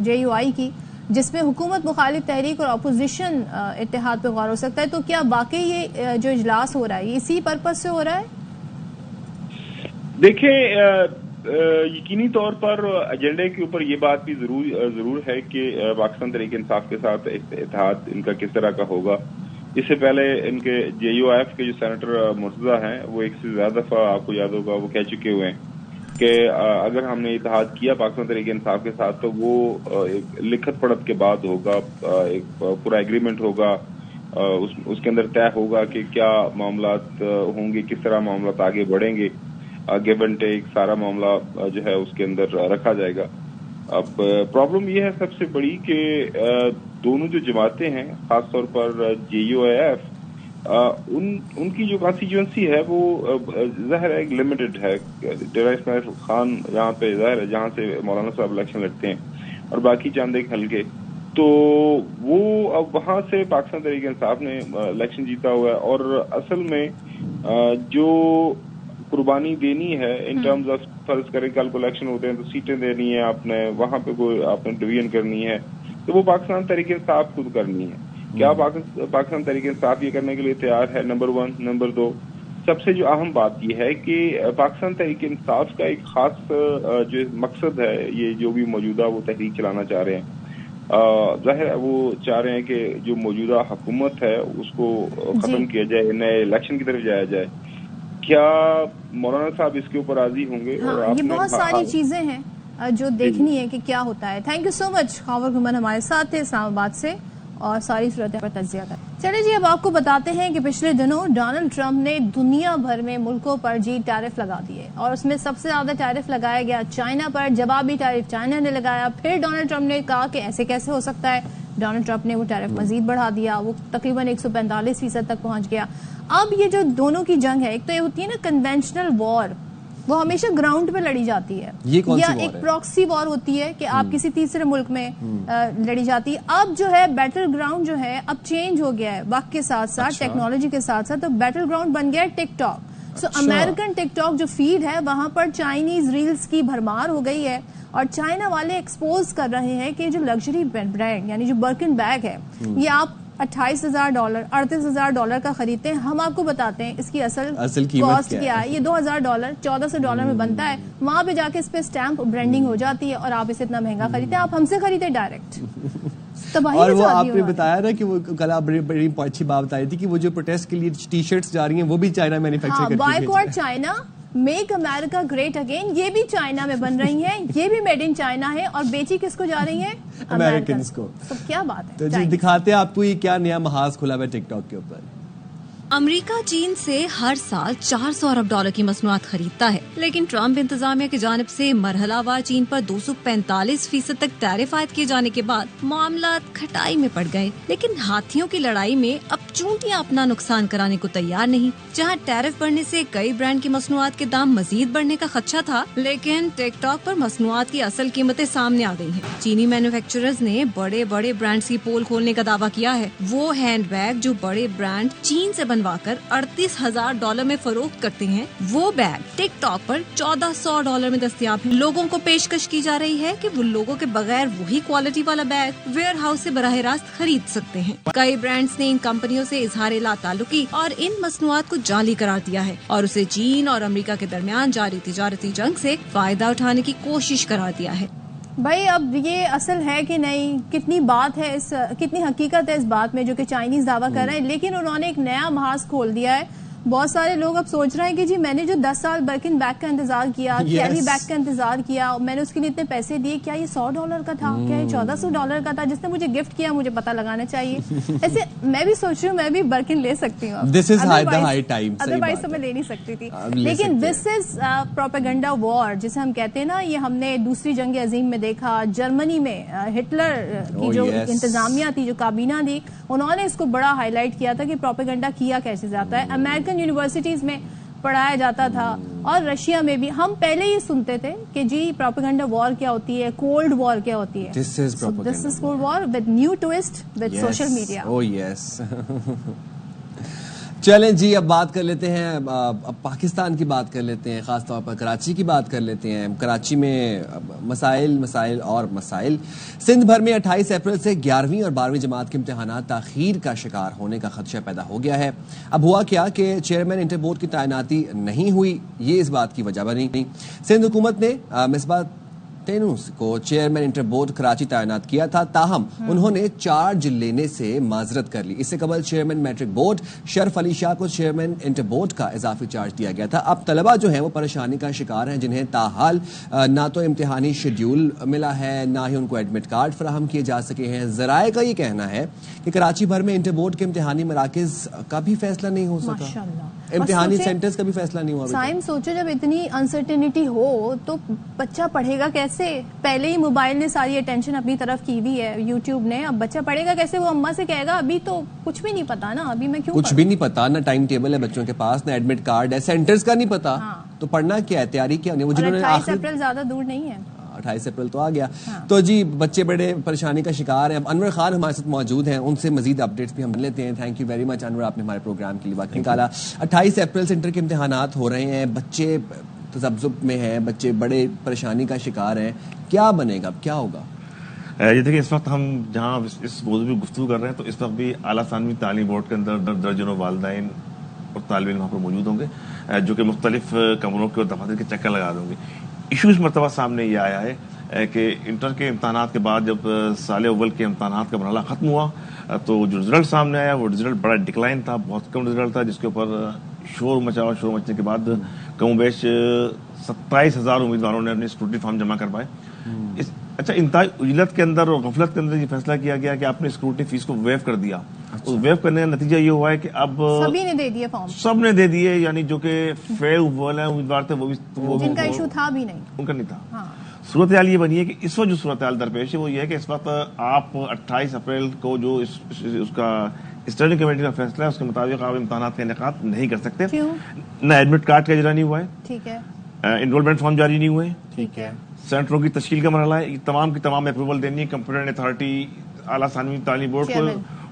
JUI کی, جس میں حکومت, مخالف تحریک اور اپوزیشن اتحاد پہ غور ہو سکتا ہے. تو کیا واقعی یہ جو اجلاس ہو رہا ہے اسی پرپز سے ہو رہا ہے؟ دیکھیں یقینی طور پر ایجنڈے کے اوپر یہ بات بھی ضرور ہے کہ پاکستان تحریک انصاف کے ساتھ اتحاد ان کا کس طرح کا ہوگا. اس سے پہلے ان کے JUIF کے جو سینیٹر مرتضیٰ ہیں وہ ایک سے زیادہ دفعہ آپ کو یاد ہوگا وہ کہہ چکے ہوئے ہیں کہ اگر ہم نے اتحاد کیا پاکستان تحریک انصاف کے ساتھ تو وہ ایک لکھت پڑھت کے بعد ہوگا, ایک پورا ایگریمنٹ ہوگا, اس کے اندر طے ہوگا کہ کیا معاملات ہوں گے, کس طرح معاملات آگے بڑھیں گے, گیو اینڈ ٹیک سارا معاملہ جو ہے اس کے اندر رکھا جائے گا. اب پرابلم یہ ہے سب سے بڑی کہ دونوں جو جماعتیں ہیں, خاص طور پر JUIF, ان کی جو کانسٹیچوئنسی ہے وہ ظاہر ہے لمیٹڈ ہے. ڈیرہ اسماعیل خان یہاں پہ ظاہر ہے جہاں سے مولانا صاحب الیکشن لڑتے ہیں, اور باقی چند ایک حلقے, تو وہ اب وہاں سے پاکستان تحریک انصاف نے الیکشن جیتا ہوا ہے. اور اصل میں جو قربانی دینی ہے ان ٹرمز آف, فرض کریں کل کو الیکشن ہوتے ہیں تو سیٹیں دینی ہے آپ نے, وہاں پہ کوئی آپ نے ڈویژن کرنی ہے, تو وہ پاکستان تحریک انصاف خود کرنی ہے. کیا پاکستان تحریک انصاف یہ کرنے کے لیے تیار ہے؟ نمبر 1. نمبر 2, سب سے جو اہم بات یہ ہے کہ پاکستان تحریک انصاف کا ایک خاص جو مقصد ہے, یہ جو بھی موجودہ وہ تحریک چلانا چاہ رہے ہیں, ظاہر ہے وہ چاہ رہے ہیں کہ جو موجودہ حکومت ہے اس کو ختم کیا جائے, نئے الیکشن کی طرف جایا جائے. کیا مولانا صاحب اس کے اوپر راضی ہوں گے؟ ہاں, یہ بہت ساری چیزیں ہیں جو دیکھنی ہے کہ کیا ہوتا ہے. تھینک یو سو مچ. خاور گھمن ہمارے ساتھ تھے اسلام آباد سے, اور ساری صورتیں پر تجزیہ کر. چلے جی, اب آپ کو بتاتے ہیں کہ پچھلے دنوں ڈونلڈ ٹرمپ نے دنیا بھر میں ملکوں پر ٹیرف لگا دیے, اور اس میں سب سے زیادہ ٹیرف لگایا گیا چائنا پر. جوابی ٹیرف چائنا نے لگایا. پھر ڈونلڈ ٹرمپ نے کہا کہ ایسے کیسے ہو سکتا ہے. ڈونلڈ ٹرمپ نے وہ ٹیرف مزید بڑھا دیا, وہ تقریباً 145% تک پہنچ گیا. اب یہ جو دونوں کی جنگ ہے, ایک تو یہ ہوتی ہے نا کنونشنل وار, وہ ہمیشہ گراؤنڈ پہ لڑی جاتی ہے, یا ایک پراکسی وار ہوتی ہے کہ آپ کسی تیسرے ملک میں لڑی جاتی ہے. اب جو ہے بیٹل گراؤنڈ جو ہے اب چینج ہو گیا ہے وقت کے ساتھ ساتھ, ٹیکنالوجی کے ساتھ ساتھ. تو بیٹل گراؤنڈ بن گیا ہے ٹک ٹاک. سو امریکن ٹک ٹاک جو فیڈ ہے وہاں پر چائنیز ریلز کی بھرمار ہو گئی ہے, اور چائنا والے ایکسپوز کر رہے ہیں کہ جو لگژری برانڈ یعنی جو برکن بیگ ہے یہ آپ $28,000 $38,000 کا خریدتے ہیں. ہم آپ کو بتاتے ہیں اس کی اصل قیمت کیا ہے. یہ $2,000 $1,400 میں بنتا ہے. وہاں پہ جا کے اس پہ اسٹیمپ برانڈنگ ہو جاتی ہے اور آپ اسے اتنا مہنگا خریدتے ہیں. آپ ہم سے خریدے ڈائریکٹ. اور وہ آپ نے بتایا نا کہ وہ کل آپ بڑی اچھی بات بتائی تھی کہ وہ جو پروٹیسٹ کے لیے ٹی شرٹس جا رہی ہیں وہ بھی چائنا مینوفیکچر کرتی ہے. بائیکاٹ چائنا, میک امریکہ گریٹ اگین, یہ بھی چائنا میں بن رہی ہیں, یہ بھی میڈ ان چائنا ہے اور بیچی کس کو جا رہی ہیں؟ امریکنز کو. تو کیا بات ہے. تو جی دکھاتے ہیں آپ کو یہ کیا نیا محاذ کھلا ہوا ہے ٹک ٹاک کے اوپر. امریکہ چین سے ہر سال $400 ارب کی مصنوعات خریدتا ہے, لیکن ٹرمپ انتظامیہ کی جانب سے مرحلہ وار چین پر 245% تک ٹیرف عائد کیے جانے کے بعد معاملات کھٹائی میں پڑ گئے. لیکن ہاتھیوں کی لڑائی میں اب چونٹیاں اپنا نقصان کرانے کو تیار نہیں. جہاں ٹیرف بڑھنے سے کئی برانڈ کی مصنوعات کے دام مزید بڑھنے کا خدشہ تھا, لیکن ٹک ٹاک پر مصنوعات کی اصل قیمتیں سامنے آ گئی ہیں. چینی مینوفیکچررز نے بڑے بڑے برانڈز کی پول کھولنے کا دعویٰ کیا ہے. وہ ہینڈ بیگ جو بڑے برانڈ چین سے بنوا کر $38,000 میں فروخت کرتے ہیں, وہ بیگ ٹک ٹاک پر $1,400 میں دستیاب ہیں. لوگوں کو پیشکش کی جا رہی ہے کہ وہ لوگوں کے بغیر وہی کوالٹی والا بیگ ویئر ہاؤس سے براہ راست خرید سکتے ہیں. کئی برانڈز نے ان کمپنیوں سے اظہار لا تعلقی اور ان مصنوعات کو جعلی قرار دیا ہے اور اسے چین اور امریکہ کے درمیان جاری تجارتی جنگ سے فائدہ اٹھانے کی کوشش قرار دیا ہے. بھائی اب یہ اصل ہے کہ نہیں, کتنی بات ہے کتنی حقیقت ہے اس بات میں جو کہ چائنیز دعویٰ کر رہے ہیں, لیکن انہوں نے ایک نیا محاذ کھول دیا ہے. بہت سارے لوگ اب سوچ رہے ہیں کہ جی میں نے جو 10 سال برکن بیگ کا انتظار کیا, کیلی بیگ کا انتظار کیا, میں نے اس کے لیے اتنے پیسے دیے, کیا یہ $100 کا تھا, کیا یہ $1,400 کا تھا, جس نے مجھے گفٹ کیا مجھے پتہ لگانا چاہیے. ایسے میں بھی سوچ رہی ہوں میں بھی برکن لے سکتی ہوں, ادروائز تو میں لے نہیں سکتی تھی. لیکن دس از پروپیگنڈا وار جسے ہم کہتے ہیں نا. یہ ہم نے دوسری جنگ عظیم میں دیکھا, جرمنی میں ہٹلر کی جو انتظامیہ تھی, جو کابینہ تھی, انہوں نے اس کو بڑا ہائی لائٹ کیا تھا کہ پروپیگنڈا کیا کیسے جاتا ہے. امریکن یونیورسٹیز میں پڑھایا جاتا تھا اور رشیا میں بھی. ہم پہلے ہی سنتے تھے کہ جی پروپیگنڈا وار کیا ہوتی ہے, کولڈ وار کیا ہوتی ہے. This is cold war with new twist with social media. چلیں جی اب بات کر لیتے ہیں, اب پاکستان کی بات کر لیتے ہیں, خاص طور پر کراچی کی بات کر لیتے ہیں. کراچی میں مسائل اور مسائل. سندھ بھر میں 28 اپریل سے 11ویں اور 12ویں جماعت کے امتحانات تاخیر کا شکار ہونے کا خدشہ پیدا ہو گیا ہے. اب ہوا کیا کہ چیئرمین انٹر بورڈ کی تعیناتی نہیں ہوئی, یہ اس بات کی وجہ بنی. سندھ حکومت نے مصباح تینوس کو چیئرمین انٹر بورڈ کراچی تعینات کیا تھا, تاہم انہوں نے چارج لینے سے معذرت کر لی. اس سے قبل چیئرمین میٹرک بورڈ شرف علی شاہ کو چیئرمین انٹر بورڈ کا اضافی چارج دیا گیا تھا. اب طلبہ جو ہیں وہ پریشانی کا شکار ہیں, جنہیں تاحال نہ تو امتحانی شیڈیول ملا ہے, نہ ہی ان کو ایڈمٹ کارڈ فراہم کیے جا سکے ہیں. ذرائع کا یہ کہنا ہے کہ کراچی بھر میں انٹر بورڈ کے امتحانی مراکز کا بھی فیصلہ نہیں ہو سکا, امتحانی سینٹرز کا بھی فیصلہ نہیں ہوا. سائم سوچو جب اتنی انسرٹینٹی ہو تو بچہ پڑھے گا کیسے؟ پہلے ہی موبائل نے ساری اٹینشن اپنی طرف کی ہوئی ہے, یوٹیوب نے. اب بچہ پڑھے گا کیسے؟ وہ اماں سے کہے گا ابھی تو کچھ بھی نہیں پتا نا, ابھی میں کیوں کچھ بھی نہیں پتا, نہ ٹائم ٹیبل ہے بچوں کے پاس, نہ ایڈمٹ کارڈ ہے, سینٹرز کا نہیں پتا, تو پڑھنا کیا ہے, تیاری کیا نہیں. 28 اپریل زیادہ دور نہیں ہے, 28 اپریل تو آ گیا. تو جی بچے بڑے پریشانی کا شکار ہیں. اب انور خان ہمارے ساتھ موجود ہیں, ان سے مزید اپڈیٹس بھی ہم لیتے ہیں. تھینک یو ویری مچ انور, آپ نے ہمارے پروگرام کے لیے وقت نکالا. 28 اپریل سے انٹر کے امتحانات ہو رہے ہیں, بچے تذبذب میں ہیں, بچے بڑے پریشانی کا شکار ہیں. کیا بنے گا, کیا ہوگا؟ یہ دیکھیں اس وقت ہم جہاں اس موضوع پہ گفتگو کر رہے ہیں تو اس وقت بھی اعلیٰ ثانوی تعلیم بورڈ کے اندر درجنوں والدین اور طالب علم وہاں پر موجود ہوں گے جو کہ مختلف کمروں کے اور دفاتر کے چکر لگا دیں گے. ایشو اس مرتبہ سامنے یہ آیا ہے کہ انٹر کے امتحانات کے بعد جب سال اول کے امتحانات کا مرحلہ ختم ہوا تو جو رزلٹ سامنے آیا وہ رزلٹ بڑا ڈکلائن تھا, بہت کم رزلٹ تھا, جس کے اوپر شور مچنے کے بعد کم و بیش 27,000 امیدواروں نے اپنے اسکروٹنی فارم جمع کروائے. اچھا, انتہائی اجلت کے اندر اور غفلت کے اندر یہ فیصلہ کیا گیا کہ آپ نے اسکروٹنی فیس کو ویو کر دیا. اس ویو کرنے کا نتیجہ یہ ہوا ہے کہ اب سبھی نے دے دیے فارم, سب نے دے دیے, یعنی جو کہ فیل والے امیدوار تھے وہ بھی جن کا ایشو تھا بھی نہیں, ان کا نہیں تھا. صورتحال یہ بنی ہے کہ اس وقت جو صورتحال درپیش ہے وہ یہ ہے کہ اس وقت آپ 28 اپریل کو جو اس کا اسٹینڈنگ کمیٹی کا فیصلہ ہے اس کے مطابق آپ امتحانات کا انعقاد نہیں کر سکتے. نہ ایڈمٹ کارڈ کا اجرا نہیں ہوا ہے, ٹھیک ہے, انرولمنٹ فارم جاری نہیں ہوئے, ٹھیک ہے, سینٹروں کی تشکیل کا مرحلہ ہے, تمام کی تمام اپروول دینی ہے کمپیوٹر اتھارٹی اعلیٰ ثانوی تعلیم بورڈ کو.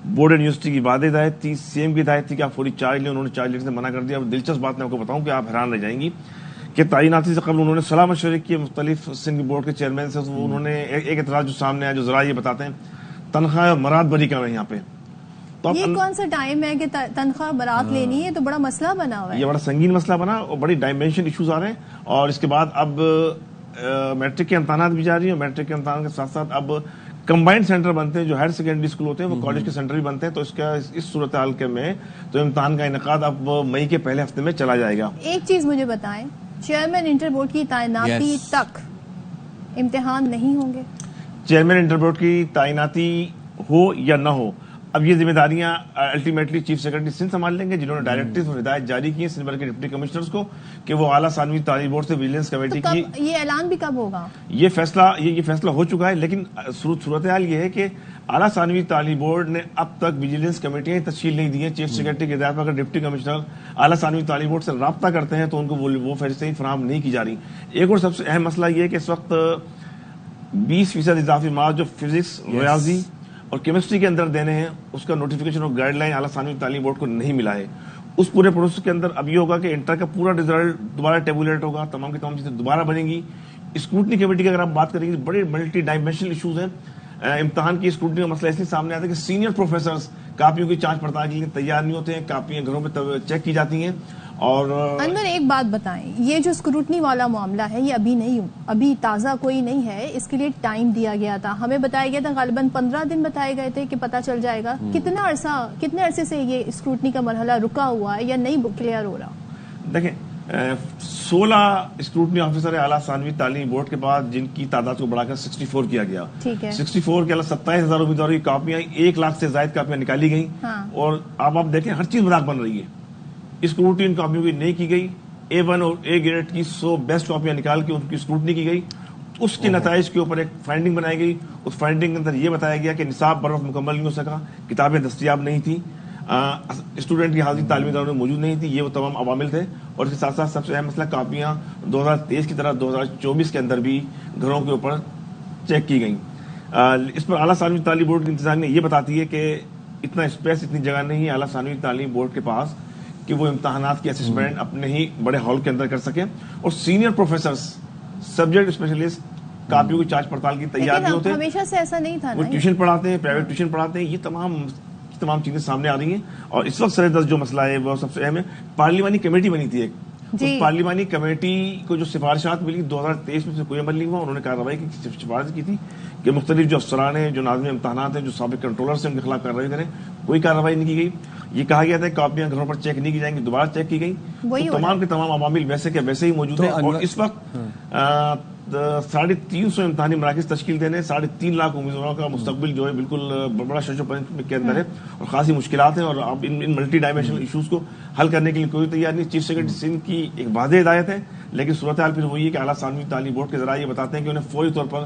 بورڈ اینڈ یونیورسٹی کی وعدہ ہدایت تھی, سی ایم کی ہدایت تھی کہ آپ فوری چارج لیں, انہوں نے چارج لینے سے منع کر دیا. اب دلچسپ بات میں آپ کو بتاؤں کہ آپ حیران رہ جائیں گی کہ تعیناتی سے قبل انہوں نے صلاح مشورے کیے مختلف سندھ بورڈ کے چیئرمین سے. انہوں نے ایک اعتراض جو سامنے آیا جو ذرا یہ بتاتے ہیں تنخواہ مراد بری کر رہے ہیں یہاں پہ, یہ کون سا ٹائم ہے کہ تنخواہ برات لینی ہے؟ تو بڑا مسئلہ بنا ہوا ہے، یہ بڑا سنگین مسئلہ بنا اور بڑی ڈائمینشن ایشوز آ رہے ہیں. اور اس کے بعد اب میٹرک کے امتحانات بھی جاری ہیں، اور میٹرک کے امتحان کے ساتھ ساتھ اب کمبائنڈ سینٹر بنتے ہیں، جو ہائر سیکنڈری اسکول ہوتے ہیں وہ کالج کے سینٹر بھی بنتے ہیں. تو اس صورتحال کے میں تو امتحان کا انعقاد اب مئی کے پہلے ہفتے میں چلا جائے گا. ایک چیز مجھے بتائیں، چیئرمین انٹر بورڈ کی تعیناتی تک امتحان نہیں ہوں گے؟ چیئرمین انٹر بورڈ کی تعیناتی ہو یا نہ ہو، اب یہ ذمہ داریاں الٹیمیٹلی چیف سیکرٹری سندھ سنبھال لیں گے، جنہوں نے ڈائریکٹیوز اور ہدایت جاری کی ہیں سندھ بھر کے ڈپٹی کمشنرز کو کہ وہ اعلیٰ ثانوی تعلیم بورڈ سے ویجیلنس کمیٹی کی. یہ اعلان بھی کب ہوگا؟ یہ فیصلہ ہو چکا ہے، لیکن صورتحال یہ ہے کہ اعلیٰ ثانوی تعلیم بورڈ نے اب تک ویجیلنس کمیٹیاں تشکیل نہیں دی ہیں. چیف سیکرٹری کی ہدایت پر اگر ڈپٹی کمشنر اعلیٰ ثانوی تعلیم بورڈ سے رابطہ کرتے ہیں تو ان کو وہ فہرستیں فراہم نہیں کی جا رہی. ایک اور سب سے اہم مسئلہ یہ ہے کہ اس وقت 20% اضافی مارکس جو فزکس، ریاضی اور کیمسٹری کے اندر دینے ہیں، اس کا نوٹیفیکیشن اور گائیڈ لائن اعلیٰ ثانوی تعلیم بورڈ کو نہیں ملا ہے. اس پورے پروسیس کے اندر اب یہ ہوگا کہ انٹر کا پورا رزلٹ دوبارہ ٹیبولیٹ ہوگا، تمام کی تمام چیزیں دوبارہ بنیں گی. اسکروٹنی کمیٹی کی اگر آپ بات کریں گے بڑے ملٹی ڈائمینشنل ایشوز ہیں. امتحان کی اسکروٹنی کا مسئلہ اس لیے سامنے آتا ہے کہ سینئر پروفیسرز کاپیوں کی جانچ پڑتال کے لیے تیار نہیں ہوتے ہیں، کاپیاں گھروں پہ چیک کی جاتی ہیں. اور انور ایک بات بتائیں، یہ جو اسکروٹنی والا معاملہ ہے یہ ابھی تازہ کوئی نہیں ہے، اس کے لیے ٹائم دیا گیا تھا، ہمیں بتایا گیا تھا غالباً 15 دن بتائے گئے تھے کہ پتہ چل جائے گا. کتنے عرصے سے یہ اسکروٹنی کا مرحلہ رکا ہوا ہے یا نہیں کلیئر ہو رہا؟ دیکھیں 16 اسکروٹنی آفیسر اعلیٰ ثانوی تعلیم بورڈ کے بعد جن کی تعداد کو بڑھا کر 64 کیا گیا. 64 کے علاوہ 27,000 امیدواروں کی کاپیاں 1 لاکھ سے زائد کاپیاں نکالی گئیں. اور اب آپ دیکھیں ہر چیز مذاق بن رہی ہے. اسکروٹنی ان کاپیوں کی نہیں کی گئی، A1 اور A گریڈ کی 100 بیسٹ کاپیاں نکال کے ان کی اسکروٹنی کی گئی. اس کے نتائج کے اوپر ایک فائنڈنگ بنائی گئی. اس فائنڈنگ کے اندر یہ بتایا گیا کہ نصاب بر وقت مکمل نہیں ہو سکا، کتابیں دستیاب نہیں تھیں، اسٹوڈنٹ کی حاضری تعلیمی اداروں میں موجود نہیں تھی. یہ وہ تمام عوامل تھے. اور اس کے ساتھ ساتھ سب سے اہم مسئلہ کاپیاں 2023 کی طرح 2024 کے اندر بھی گھروں کے اوپر چیک کی گئیں. اس پر اعلیٰ ثانوی تعلیم بورڈ کی انتظامیہ یہ بتاتی ہے کہ اتنا اسپیس، اتنی جگہ نہیں ہے اعلیٰ ثانوی تعلیم بورڈ کے پاس کہ وہ امتحانات کی اسسمنٹ اپنے ہی بڑے ہال کے اندر کر سکیں. اور سینئر پروفیسرز، سبجیکٹ اسپیشلسٹ کاپیوں کی جانچ پڑتال کی تیار نہیں ہوتے. ہمیشہ سے ایسا نہیں تھا، وہ ٹیوشن پڑھاتے ہیں، پرائیویٹ ٹیوشن پڑھاتے ہیں. یہ تمام چیزیں سامنے آ رہی ہیں. اور اس وقت سر جو مسئلہ ہے وہ سب سے اہم ہے. پارلیمانی کمیٹی بنی تھی ایک، اس پارلیمانی کمیٹی کو جو سفارشات ملی 2023 میں سے کوئی عمل نہیں ہوا. انہوں نے کارروائی کی سفارش کی تھی کہ مختلف جو افسران ہیں، جو ناظمین امتحانات ہیں، جو سابق کنٹرولرز ہیں، ان کے خلاف کارروائی کریں. کوئی کارروائی نہیں کی گئی. یہ کہا گیا تھا کہ کاپیاں گھروں پر چیک نہیں کی جائیں گی، دوبارہ چیک کی گئی. تمام کے تمام عوامل ویسے کے ویسے ہی موجود ہیں. اور اس وقت 350 امتحانی مراکز تشکیل دینے، 3.5 لاکھ امیدواروں کا مستقبل جو ہے بالکل بڑا شش و پنج کے اندر ہے اور خاصی مشکلات ہیں. اور اب ان ملٹی ڈائمینشنل ایشوز کو حل کرنے کے لیے کوئی تیار نہیں. چیف سیکرٹری سندھ کی ایک واضح ہدایت ہے، لیکن صورتحال پھر وہی ہے کہ اعلیٰ ثانوی تعلیم بورڈ کے ذرائع یہ بتاتے ہیں کہ انہیں فوری طور پر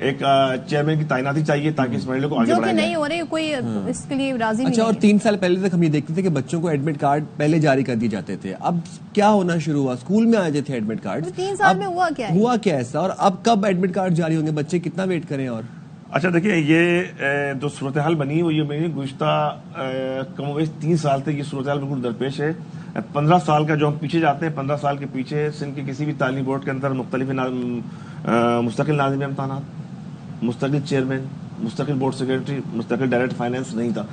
ایک چیئرمین کی تعیناتی چاہیے تاکہ اس مرحلے کو آگے بڑھایا جائے. نہیں ہو رہے، کوئی اس کے لیے راضی نہیں. اچھا، اور 3 سال پہلے تک ہم یہ دیکھتے تھے کہ بچوں کو ایڈمٹ کارڈ پہلے جاری کر دیے جاتے تھے. اب کیا ہونا شروع ہوا؟ اسکول میں آ جاتے تھے ایڈمٹ کارڈ. 3 سال میں ہوا کیا ایسا؟ اور اب کب ایڈمٹ کارڈ جاری ہوں گے؟ بچے کتنا ویٹ کریں؟ اور اچھا دیکھیے، یہ جو صورتحال بنی وہ یہ بنی گزشتہ کم و بیش 3 سال تک یہ صورتحال بالکل درپیش ہے. 15 سال کا جو ہم پیچھے جاتے ہیں، 15 سال کے پیچھے سندھ کے کسی بھی تعلیم بورڈ کے اندر مختلف مستقل ناظم امتحانات، مستقل چیئرمین، مستقل بورڈ سیکرٹری، مستقل ڈائریکٹر فائنانس نہیں تھا.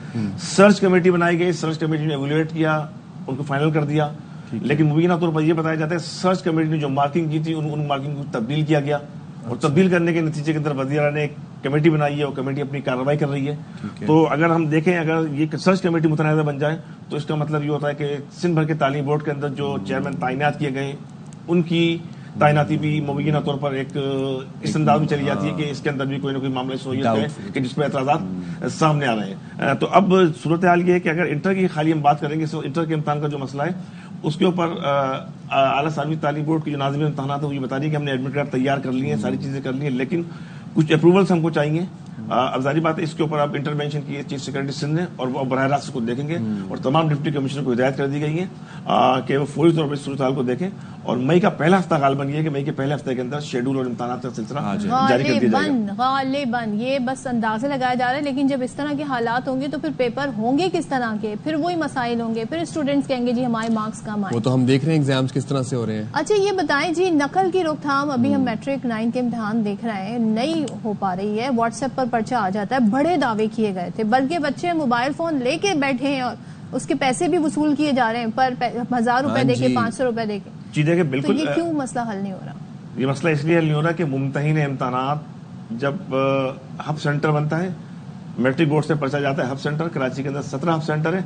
سرچ کمیٹی بنائی گئی، سرچ کمیٹی نے ایویلویٹ کیا، ان کو فائنل کر دیا. لیکن مبینہ طور پر یہ بتایا جاتا ہے سرچ کمیٹی نے جو مارکنگ کی تھی ان مارکنگ کو تبدیل کیا گیا. اور تبدیل کرنے کے نتیجے کے اندر وزیر اعلیٰ نے ایک کمیٹی بنائی ہے، وہ کمیٹی اپنی کارروائی کر رہی ہے. تو اگر ہم دیکھیں، اگر یہ سرچ کمیٹی متنازع بن جائے تو اس کا مطلب یہ ہوتا ہے کہ سندھ بھر کے تعلیم بورڈ کے اندر جو چیئرمین تعینات کیے گئے ان کی تعیناتی بھی مبینہ طور پر ایک اس انداز میں چلی جاتی ہے کہ اس کے اندر بھی کوئی نہ کوئی معاملہ سوئیت ہے کہ جس پہ اعتراضات سامنے آ رہے ہیں. تو اب صورتحال یہ ہے کہ اگر انٹر کی خالی ہم بات کریں گے، انٹر کے امتحان کا جو مسئلہ ہے اس کے اوپر اعلیٰ ثانوی تعلیم بورڈ کی جو ناظمین امتحانات ہیں وہ یہ بتا رہی ہے کہ ہم نے ایڈمٹ کارڈ تیار کر لیے ہیں، ساری چیزیں کر لی ہیں، لیکن کچھ اپروولس ہم کو چاہیے. اب ظاہری بات ہے اس کے اوپر اب انٹرونشن کی ہے چیف سیکرٹری سندھ نے، اور وہ براہ راست کو دیکھیں گے. اور تمام ڈپٹی کمشنر کو ہدایت کر دی گئی ہے کہ وہ فوری طور پر اس صورتحال کو دیکھیں. اور مئی کا پہلا ہفتہ غالباً یہ ہے کہ مئی کے پہلے ہفتے کے اندر شیڈول اور امتحانات کا سلسلہ جاری کر دیا جائے گا. غالباً یہ بس اندازے لگایا جا رہا ہے، لیکن جب اس طرح کے حالات ہوں گے تو پھر پیپر ہوں گے کس طرح کے؟ پھر وہی مسائل ہوں گے، پھر اسٹوڈنٹس کہیں گے جی ہمارے مارکس کم آئے. وہ تو ہم دیکھ رہے ہیں ایگزامز کس طرح سے ہو رہے ہیں. اچھا یہ بتائیں جی، نقل کی روک تھام، ابھی ہم میٹرک 9 کے امتحان دیکھ رہے ہیں، نہیں ہو پا رہی ہے. واٹس ایپ پر پرچہ آ جاتا ہے. بڑے دعوے کیے گئے تھے, بلکہ بچے موبائل فون لے کے بیٹھے ہیں اور اس کے پیسے بھی وصول کیے جا رہے ہیں, پر 1000 روپے دے کے 500 روپے دے کے. جی دیکھیں بالکل, تو یہ کیوں مسئلہ حل نہیں ہو رہا؟ یہ مسئلہ اس لیے حل نہیں ہو رہا کہ ممتحن امتحانات جب ہب سینٹر بنتا ہے, میٹرک بورڈ سے پرچہ جاتا ہے ہب سینٹر, کراچی کے اندر 17 ہب سینٹر ہے.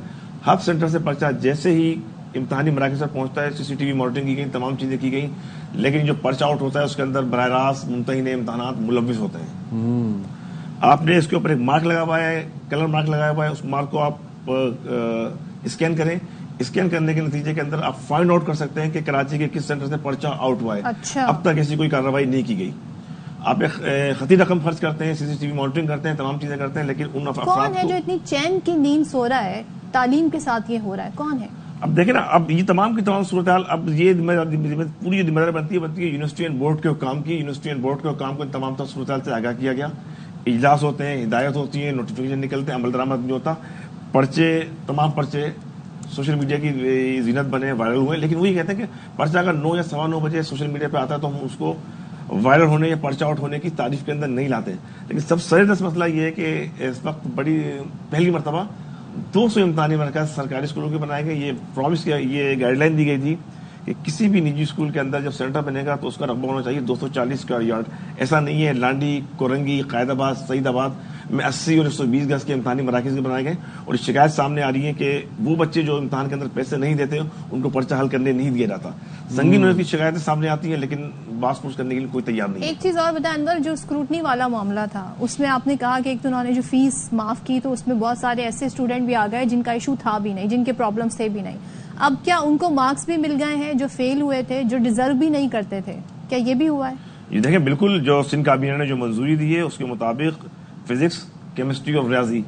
ہب سینٹر سے پرچہ جیسے ہی امتحانی مراکز پر پہنچتا ہے, CCTV مانیٹرنگ کی گئی, تمام چیزیں کی گئی, لیکن جو پرچہ آؤٹ ہوتا ہے اس کے اندر براہ راست ممتحن امتحانات ملوث ہوتے ہیں. آپ نے اس کے اوپر ایک مارک لگا ہوا ہے, کلر مارک لگایا ہوا ہے, اس مارک کو آپ اسکین کریں. اسکین کرنے کے نتیجے کے اندر آپ فائنڈ آؤٹ کر سکتے ہیں کہ کراچی کے کس سینٹر سے پرچہ آؤٹ ہوا ہے. اب تک ایسی کوئی کارروائی نہیں کی گئی. آپ ایک خطی رقم خرچ کرتے ہیں, CCTV مانیٹرنگ کرتے ہیں, تمام چیزیں کرتے ہیں, لیکن ان افراد کون ہے جو اتنی چین کی نیند سو رہا ہے, تعلیم کے ساتھ یہ ہو رہا ہے, کون ہے؟ اب دیکھیں نا, اب یہ تمام کی تمام صورتحال, اب یہ پوری ذمہ داری بنتی ہے یونیورسٹی اینڈ بورڈ کے حکام کی. یونیورسٹی اینڈ بورڈ کے حکام کو تمام صورتحال سے آگاہ کیا گیا. اجلاس ہوتے ہیں, ہدایت ہوتی ہے, نوٹیفیکیشن نکلتے ہیں, عمل درآمد نہیں ہوتا. پرچے, تمام پرچے سوشل میڈیا کی زینت بنے, وائرل ہوئے, لیکن وہی کہتے ہیں کہ پرچہ اگر 9 یا 9:15 بجے سوشل میڈیا پہ آتا ہے تو ہم اس کو وائرل ہونے یا پرچہ آؤٹ ہونے کی تعریف کے اندر نہیں لاتے. لیکن سب سر دست مسئلہ یہ ہے کہ اس وقت پہلی مرتبہ 200 امتحانی مرکز سرکاری اسکولوں کے بنائے گئے. یہ پرومس کیا, یہ گائیڈ لائن دی گئی تھی کہ کسی بھی نجی اسکول کے اندر جب سینٹر بنے گا تو اس کا رقبہ ہونا چاہیے 240 اسکوائر یارڈ. ایسا نہیں ہے, لانڈی, کورنگی, قائد آباد, سعید آباد میں 80 اور 120 گز کے امتحانی مراکز بنائے گئے. اور شکایت سامنے آ رہی ہے کہ وہ بچے جو امتحان کے اندر پیسے نہیں دیتے ان کو پرچہ حل کرنے نہیں دیا جاتا. سنگین ہونے کی شکایتیں سامنے آتی ہیں, لیکن باس پوچھ کرنے کے لیے کوئی تیار نہیں. ایک چیز اور بتائیں انور, جو اسکروٹنی والا معاملہ تھا اس میں آپ نے کہا کہ ایک تو انہوں نے جو فیس معاف کی تو اس میں بہت سارے ایسے اسٹوڈنٹ بھی آ گئے جن کا ایشو تھا بھی نہیں, جن کے پرابلمس تھے بھی نہیں. اب کیا ان کو مارکس بھی مل گئے ہیں جو فیل ہوئے تھے, جو ڈیزرو بھی نہیں کرتے تھے؟ کیا یہ بھی ہوا ہے؟ یہ دیکھیں بالکل, جو سندھ کابینہ نے جو منظوری دی ہے اس کے مطابق فزکس, کیمسٹری اور ریاضی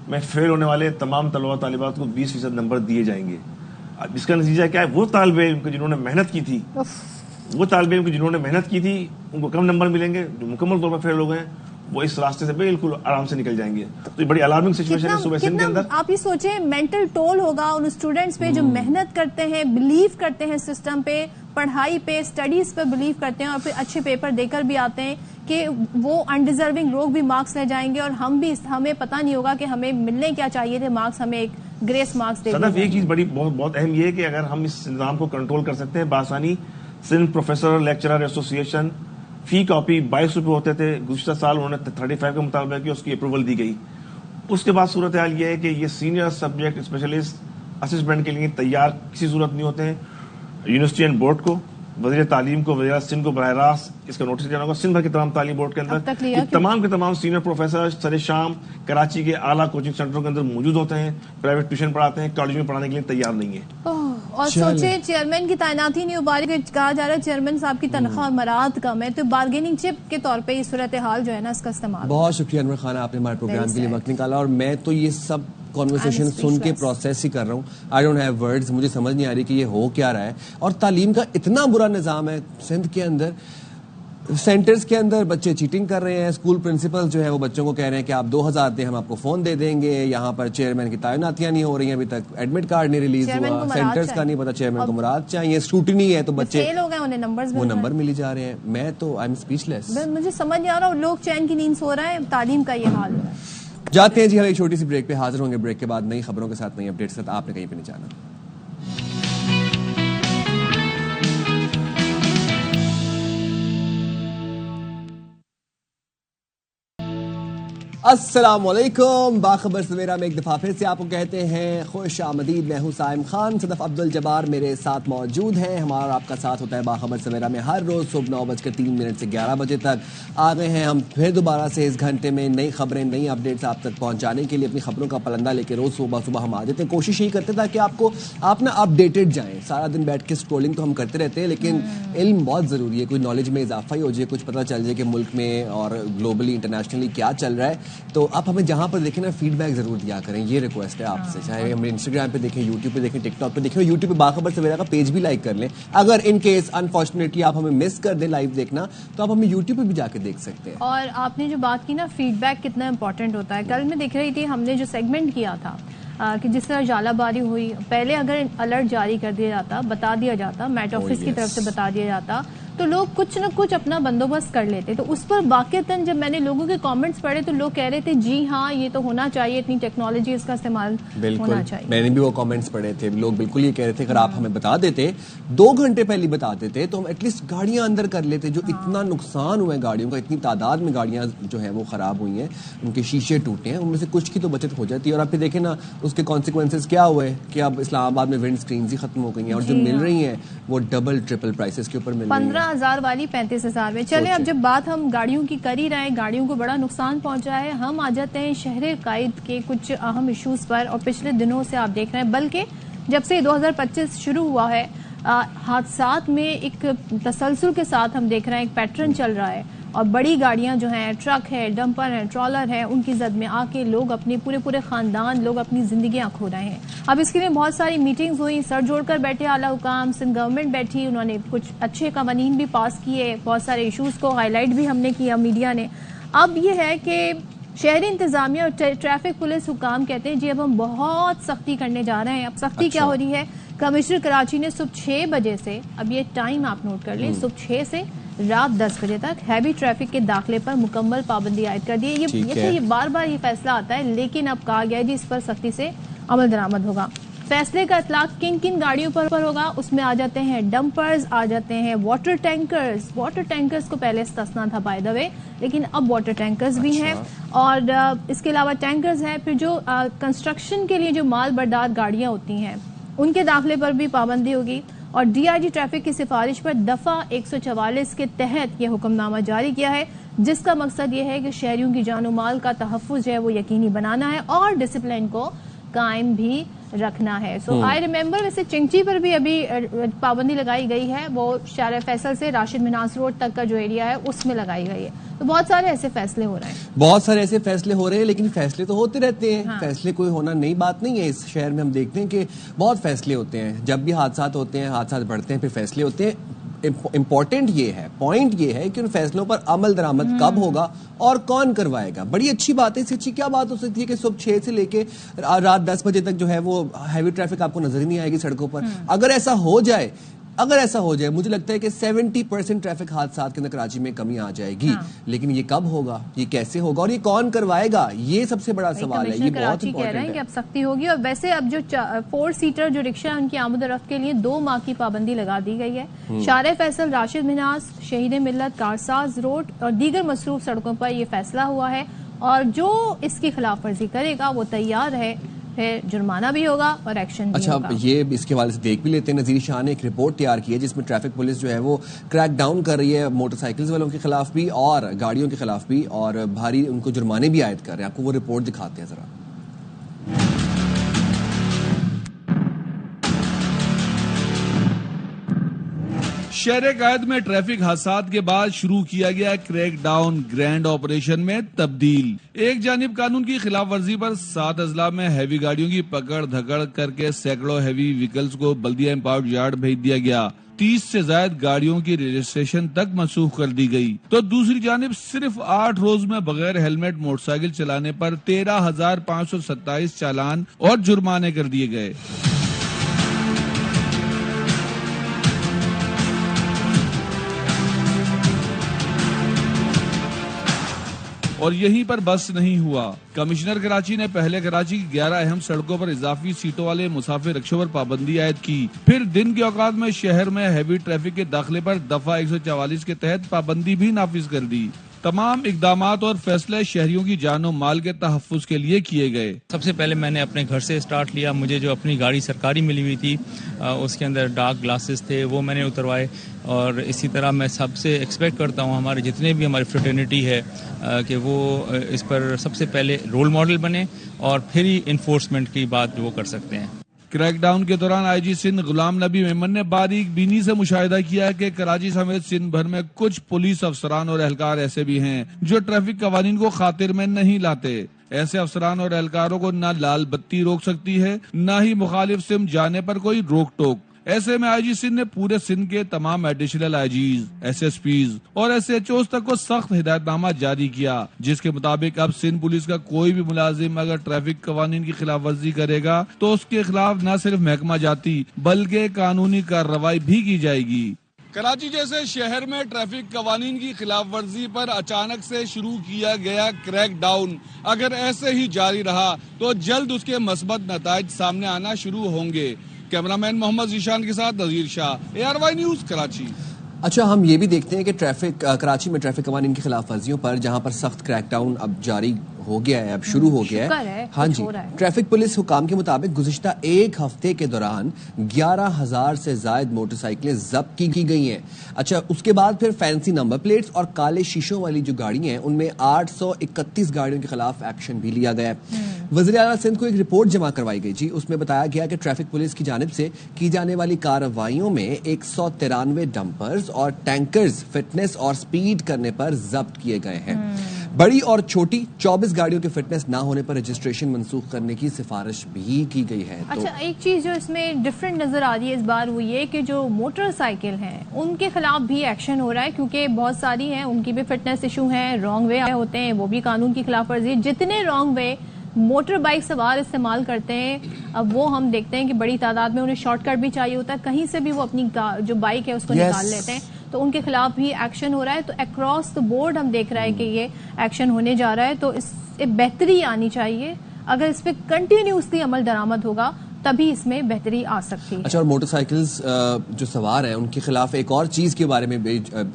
میں فیل ہونے والے تمام طلباء طالبات کو 20% نمبر دیے جائیں گے. اب اس کا نتیجہ کیا ہے, وہ طالب علم جنہوں نے محنت کی تھی, ان کو کم نمبر ملیں گے. جو مکمل طور پر فیل ہو گئے وہ اس راستے سے بالکل آرام سے نکل جائیں گے. تو یہ بڑی الارمنگ سچویشن ہے صوبہ سندھ کے اندر. آپ یہ سوچیں مینٹل ٹول ہوگا ان اسٹوڈنٹس پہ جو محنت کرتے ہیں, بلیو کرتے ہیں سسٹم پہ, پڑھائی پہ, اسٹڈیز پہ بلیو کرتے ہیں اور پھر اچھے پیپر دے کر بھی آتے ہیں کہ وہ انڈیزرونگ لوگ بھی مارکس لے جائیں گے اور ہمیں پتہ نہیں ہوگا کہ ہمیں ملنے کیا چاہیے تھے مارکس, ہمیں ایک گریس مارکس دے. صدف ایک چیز بڑی بہت اہم یہ ہے کہ اگر ہم اس نظام کو کنٹرول کر سکتے ہیں بآسانی. سندھ پروفیسر لیکچرر ایسوسیشن فی کاپی 22 روپے ہوتے تھے, گزشتہ سال انہوں نے 35 کا مطالبہ کیا, اس کی اپروول دی گئی. اس کے بعد صورتحال یہ ہے کہ یہ سینئر سبجیکٹ اسپیشلسٹ اسسمنٹ کے لیے تیار کسی صورت نہیں ہوتے ہیں. یونیورسٹی اینڈ بورڈ کو, وزیر تعلیم کو, وزیر سندھ کو براہ راست اس کا نوٹس دینا ہوگا. سندھ بھر کے تمام تعلیم بورڈ کے اندر تمام کے تمام سینئر پروفیسر سر شام کراچی کے اعلیٰ کوچنگ سینٹروں کے اندر موجود ہوتے ہیں, پرائیویٹ ٹیوشن پڑھاتے ہیں, کالج میں پڑھانے کے لیے تیار نہیں ہے. اور سوچے چیئرمین کی تعیناتی نہیں ہو پا رہی, کہا جا رہا ہے چیئرمین صاحب کی تنخواہ اور مراد کم ہے, تو بارگیننگ چپ کے طور پہ یہ صورتحال جو ہے نا اس کا استعمال. بہت شکریہ انور خان, آپ نے ہمارے پروگرام کے لیے وقت نکالا. اور میں تو یہ سب کانورسیشن سن کے پروسیس ہی کر رہا ہوں. آئی ڈونٹ ہیو ورڈز, مجھے سمجھ نہیں آ رہی کہ یہ ہو کیا رہا ہے. اور تعلیم کا اتنا برا نظام ہے سندھ کے اندر, سینٹرز کے اندر بچے چیٹنگ کر رہے ہیں. اسکول پرنسپل جو ہے وہ بچوں کو کہہ رہے ہیں کہ آپ 2000 دیں, ہم آپ کو فون دے دیں گے. یہاں پر چیئرمین کی تعیناتیاں نہیں ہو رہی ہیں, ابھی تک ایڈمٹ کارڈ نہیں ریلیز ہوا, سینٹرز کا نہیں پتا, چیئرمین کو مراد چاہیے. اسکروٹنی ہے تو بچے وہ نمبر ملی جا رہے ہیں. میں تو آئی ایم اسپیچ لیس, مجھے سمجھ نہیں آ رہا, لوگ چین کی نیند سو رہے ہیں, تعلیم کا یہ حال ہے. جاتے ہیں جی, ہم ایک چھوٹی سی بریک پہ حاضر ہوں گے. بریک کے بعد نئی خبروں کے ساتھ, نئی اپڈیٹس کے ساتھ. آپ نے کہیں پہ نہیں جانا. السلام علیکم. باخبر سویرا میں ایک دفعہ پھر سے آپ کو کہتے ہیں خوش آمدید. میں ہوں سائم خان. صدف عبد الجبار میرے ساتھ موجود ہیں. ہمارا آپ کا ساتھ ہوتا ہے باخبر سویرا میں ہر روز صبح 9:03 سے 11 بجے تک. آ گئے ہیں ہم پھر دوبارہ سے اس گھنٹے میں نئی خبریں, نئی اپڈیٹس آپ تک پہنچانے کے لیے. اپنی خبروں کا پلندہ لے کے روز صبح ہم آ جاتے ہیں. کوشش یہی کرتے تاکہ آپ نا اپڈیٹڈ جائیں. سارا دن بیٹھ کے اسکرولنگ تو ہم کرتے رہتے ہیں, لیکن علم بہت ضروری ہے. کوئی نالج میں اضافہ ہی ہو جائے, کچھ پتہ چل جائے کہ ملک میں اور گلوبلی انٹرنیشنلی کیا چل رہا ہے. تو آپ ہمیں جہاں پر دیکھیں نا فیڈ بیک ضرور دیا کریں, یہ ریکویسٹ ہے آپ سے. چاہے ہم انسٹاگرام پہ دیکھیں, یوٹیوب پہ دیکھیں, ٹک ٹاک پہ دیکھیں. یوٹیوب پہ باخبر سویرا کا پیج بھی لائک کر لیں. اگر ان کیس انفارچونیٹلی آپ ہمیں مس کر دیں لائیو دیکھنا, تو آپ ہمیں یوٹیوب پہ بھی جا کے دیکھ سکتے ہیں. اور آپ نے جو بات کی نا فیڈ بیک کتنا امپورٹنٹ ہوتا ہے. کل میں دیکھ رہی تھی, ہم نے جو سیگمنٹ کیا تھا کہ جس طرح جالہ باری ہوئی, پہلے اگر الرٹ جاری کر دیا جاتا, بتا دیا جاتا, میٹ آفس کی طرف سے بتا دیا جاتا, تو لوگ کچھ نہ کچھ اپنا بندوبست کر لیتے. تو اس پر واقعتاً جب میں نے لوگوں کے کامنٹس پڑھے تو لوگ کہہ رہے تھے جی ہاں یہ تو ہونا چاہیے, اتنی ٹیکنالوجی اس کا استعمال ہونا چاہیے. میں نے بھی وہ کامنٹس پڑھے تھے, لوگ بالکل یہ کہہ رہے تھے اگر آپ ہمیں بتا دیتے 2 گھنٹے پہلے بتا دیتے تو ہم ایٹ لیسٹ گاڑیاں اندر کر لیتے. جو اتنا نقصان ہوا ہے گاڑیوں کا, اتنی تعداد میں گاڑیاں جو ہیں وہ خراب ہوئی ہیں, ان کے شیشے ٹوٹے ہیں, ان میں سے کچھ کی تو بچت ہو جاتی ہے. اور آپ پھر دیکھیں نا اس کے کانسیکوینسز کیا ہوئے کہ اب اسلام آباد میں ونڈ اسکرینز ہی ختم ہو گئی ہیں, اور جو مل رہی ہیں وہ ڈبل ٹرپل پرائسز کے اوپر مل رہی ہیں. 15,000 والی 35,000 میں. چلیں اب جب بات ہم گاڑیوں کی کر ہی رہے ہیں, گاڑیوں کو بڑا نقصان پہنچا ہے, ہم آ جاتے ہیں شہر قائد کے کچھ اہم ایشوز پر. اور پچھلے دنوں سے آپ دیکھ رہے ہیں, بلکہ جب سے 2025 شروع ہوا ہے, حادثات میں ایک تسلسل کے ساتھ ہم دیکھ رہے ہیں ایک پیٹرن چل رہا ہے. اور بڑی گاڑیاں جو ہیں, ٹرک ہے, ڈمپر ہیں, ٹرالر ہیں, ان کی زد میں آ کے لوگ اپنے پورے خاندان لوگ اپنی زندگیاں کھو رہے ہیں. اب اس کے لیے بہت ساری میٹنگز ہوئی, سر جوڑ کر بیٹھے اعلیٰ حکام, سندھ گورنمنٹ بیٹھی, انہوں نے کچھ اچھے قوانین بھی پاس کیے, بہت سارے ایشوز کو ہائی لائٹ بھی ہم نے کیا میڈیا نے. اب یہ ہے کہ شہری انتظامیہ اور ٹریفک پولیس حکام کہتے ہیں جی اب ہم بہت سختی کرنے جا رہے ہیں. اب سختی کیا ہو رہی ہے؟ کمشنر کراچی نے صبح 6 بجے سے, اب یہ ٹائم آپ نوٹ کر لیں, صبح 6 سے رات 10 بجے تک ہیوی ٹریفک کے داخلے پر مکمل پابندی عائد کر دی ہے. یہ بار بار یہ فیصلہ آتا ہے, لیکن اب کہا گیا ہے جی اس پر سختی سے عمل درآمد ہوگا. فیصلے کا اطلاق کن کن گاڑیوں پر ہوگا؟ اس میں آ جاتے ہیں ڈمپرز, آ جاتے ہیں واٹر ٹینکرز. واٹر ٹینکرز کو پہلے استثنا تھا بائی دا وے, لیکن اب واٹر ٹینکرز بھی ہیں. اور اس کے علاوہ ٹینکرز ہیں. پھر جو کنسٹرکشن کے لیے جو مال بردار گاڑیاں ہوتی ہیں ان کے داخلے پر بھی پابندی ہوگی. اور ڈی آئی جی ٹریفک کی سفارش پر دفعہ 144 کے تحت یہ حکم نامہ جاری کیا ہے, جس کا مقصد یہ ہے کہ شہریوں کی جان و مال کا تحفظ جو ہے وہ یقینی بنانا ہے اور ڈسپلن کو قائم بھی رکھنا ہے. سو آئی ریمبر ویسے چنگچی پر بھی ابھی پابندی لگائی گئی ہے, وہ شارع فیصل سے راشد مناس روڈ تک کا جو ایریا ہے اس میں لگائی گئی ہے. تو بہت سارے ایسے فیصلے ہو رہے ہیں, بہت سارے ایسے فیصلے ہو رہے ہیں, لیکن فیصلے تو ہوتے رہتے ہیں. فیصلے کوئی ہونا نئی بات نہیں ہے. اس شہر میں ہم دیکھتے ہیں کہ بہت فیصلے ہوتے ہیں. جب بھی حادثات ہوتے ہیں, حادثات بڑھتے ہیں, پھر فیصلے ہوتے ہیں. امپورٹنٹ یہ ہے, پوائنٹ یہ ہے کہ ان فیصلوں پر عمل درآمد کب ہوگا اور کون کروائے گا. بڑی اچھی بات ہے. اس سے اچھی کیا بات ہو سکتی ہے کہ صبح 6 سے لے کے رات 10 بجے تک جو ہے وہ ہیوی ٹریفک آپ کو نظر ہی نہیں آئے گی سڑکوں پر. اگر ایسا ہو جائے مجھے لگتا ہے کہ 70% ٹریفک حادثات کے اندر کراچی میں کمی آ جائے گی. لیکن یہ کب ہوگا, یہ کیسے ہوگا, اور یہ کون کروائے گا, یہ سب سے بڑا سوال ہے. یہ بہت امپورٹنٹ ہے کہ اب سختی ہوگی. اور ویسے اب جو 4 سیٹر جو رکشا ان کی آمد و رفت کے لیے 2 ماہ کی پابندی لگا دی گئی ہے. شارع فیصل, راشد مناس, شہید ملت, کارساز روڈ اور دیگر مصروف سڑکوں پر یہ فیصلہ ہوا ہے. اور جو اس کی خلاف ورزی کرے گا وہ تیار ہے, پھر جرمانہ بھی ہوگا اور ایکشن بھی ہوگا. یہ اس کے حوالے سے دیکھ بھی لیتے ہیں. نذیر شاہ نے ایک رپورٹ تیار کی ہے جس میں ٹریفک پولیس جو ہے وہ کریک ڈاؤن کر رہی ہے موٹر سائیکلز والوں کے خلاف بھی اور گاڑیوں کے خلاف بھی, اور بھاری ان کو جرمانے بھی عائد کر رہے ہیں. آپ کو وہ رپورٹ دکھاتے ہیں ذرا. شہر قائد میں ٹریفک حادثات کے بعد شروع کیا گیا کریک ڈاؤن گرینڈ آپریشن میں تبدیل. ایک جانب قانون کی خلاف ورزی پر 7 اضلاع میں ہیوی گاڑیوں کی پکڑ دھکڑ کر کے سینکڑوں ہیوی وہیکلز کو بلدیہ امپاؤنڈ یارڈ بھیج دیا گیا. 30 سے زائد گاڑیوں کی رجسٹریشن تک منسوخ کر دی گئی. تو دوسری جانب صرف 8 روز میں بغیر ہیلمٹ موٹر سائیکل چلانے پر 13,527 چالان اور جرمانے کر دیے گئے. اور یہیں پر بس نہیں ہوا. کمشنر کراچی نے پہلے کراچی کی 11 اہم سڑکوں پر اضافی سیٹوں والے مسافر رکشوں پر پابندی عائد کی. پھر دن کے اوقات میں شہر میں ہیوی ٹریفک کے داخلے پر دفعہ 144 کے تحت پابندی بھی نافذ کر دی. تمام اقدامات اور فیصلے شہریوں کی جان و مال کے تحفظ کے لیے کیے گئے. سب سے پہلے میں نے اپنے گھر سے اسٹارٹ لیا. مجھے جو اپنی گاڑی سرکاری ملی ہوئی تھی اس کے اندر ڈارک گلاسز تھے, وہ میں نے اتروائے. اور اسی طرح میں سب سے ایکسپیکٹ کرتا ہوں ہمارے جتنے بھی ہماری فریٹرنیٹی ہے کہ وہ اس پر سب سے پہلے رول ماڈل بنے اور پھر ہی انفورسمنٹ کی بات وہ کر سکتے ہیں. کریک ڈاؤن کے دوران آئی جی سندھ غلام نبی میمن نے باریک بینی سے مشاہدہ کیا کہ کراچی سمیت سندھ بھر میں کچھ پولیس افسران اور اہلکار ایسے بھی ہیں جو ٹریفک قوانین کو خاطر میں نہیں لاتے. ایسے افسران اور اہلکاروں کو نہ لال بتی روک سکتی ہے, نہ ہی مخالف سمت جانے پر کوئی روک ٹوک. ایسے میں آئی جی سندھ نے پورے سندھ کے تمام additional IGs, SSPs اور ایس ایچ اوز تک کو سخت ہدایت نامہ جاری کیا, جس کے مطابق اب سندھ پولیس کا کوئی بھی ملازم اگر ٹریفک قوانین کی خلاف ورزی کرے گا تو اس کے خلاف نہ صرف محکمہ جاتی بلکہ قانونی کارروائی بھی کی جائے گی. کراچی جیسے شہر میں ٹریفک قوانین کی خلاف ورزی پر اچانک سے شروع کیا گیا کریک ڈاؤن اگر ایسے ہی جاری رہا تو جلد اس کے مثبت نتائج سامنے آنا شروع ہوں گے. کیمرامین محمد ذیشان کے ساتھ نذیر شاہ، ARY نیوز کراچی. اچھا، ہم یہ بھی دیکھتے ہیں کہ کراچی میں ٹریفک قوانین کی خلاف ورزیوں پر جہاں پر سخت کریک ڈاؤن اب جاری ہو گیا ہے، اب شروع ہو گیا ہے. ہاں جی، ٹریفک پولیس حکام کے مطابق گزشتہ ایک ہفتے کے دوران 11,000 سے زائد موٹر سائیکلیں ضبط کی گئی ہیں. اچھا، اس کے بعد پھر فینسی نمبر پلیٹس اور کالے شیشوں والی جو گاڑیاں ہیں ان میں 831 گاڑیوں کے خلاف ایکشن بھی لیا گیا ہے. وزیر اعلیٰ سندھ کو ایک رپورٹ جمع کروائی گئی جی، اس میں بتایا گیا کہ ٹریفک پولیس کی جانب سے کی جانے والی کارروائیوں میں 193 ڈمپرز اور ٹینکرز فٹنس اور سپیڈ کرنے پر ضبط کیے گئے ہیں. بڑی اور چھوٹی 24 گاڑیوں کے فٹنس نہ ہونے پر رجسٹریشن منسوخ کرنے کی سفارش بھی کی گئی ہے. اچھا، ایک چیز جو اس میں ڈفرینٹ نظر آ رہی ہے اس بار وہ یہ کہ جو موٹر سائیکل ہیں ان کے خلاف بھی ایکشن ہو رہا ہے، کیونکہ بہت ساری ہیں ان کی بھی فٹنس ایشو ہیں، رانگ وے ہوتے ہیں، وہ بھی قانون کی خلاف ورزی ہے. جتنے رانگ وے موٹر بائک سوار استعمال کرتے ہیں اب وہ ہم دیکھتے ہیں کہ بڑی تعداد میں انہیں شارٹ کٹ بھی چاہیے ہوتا ہے، کہیں سے بھی وہ اپنی جو بائک ہے اس کو نکال لیتے ہیں، تو ان کے خلاف بھی ایکشن ہو رہا ہے. تو اکراس دا بورڈ ہم دیکھ رہے ہیں کہ یہ ایکشن ہونے جا رہا ہے. تو اس سے بہتری آنی چاہیے، اگر اس پہ کنٹینیوسلی عمل درآمد ہوگا تبھی اس میں بہتری آ سکتی ہے. اچھا، اور موٹر سائیکلز جو سوار ہیں ان کے خلاف ایک اور چیز کے بارے میں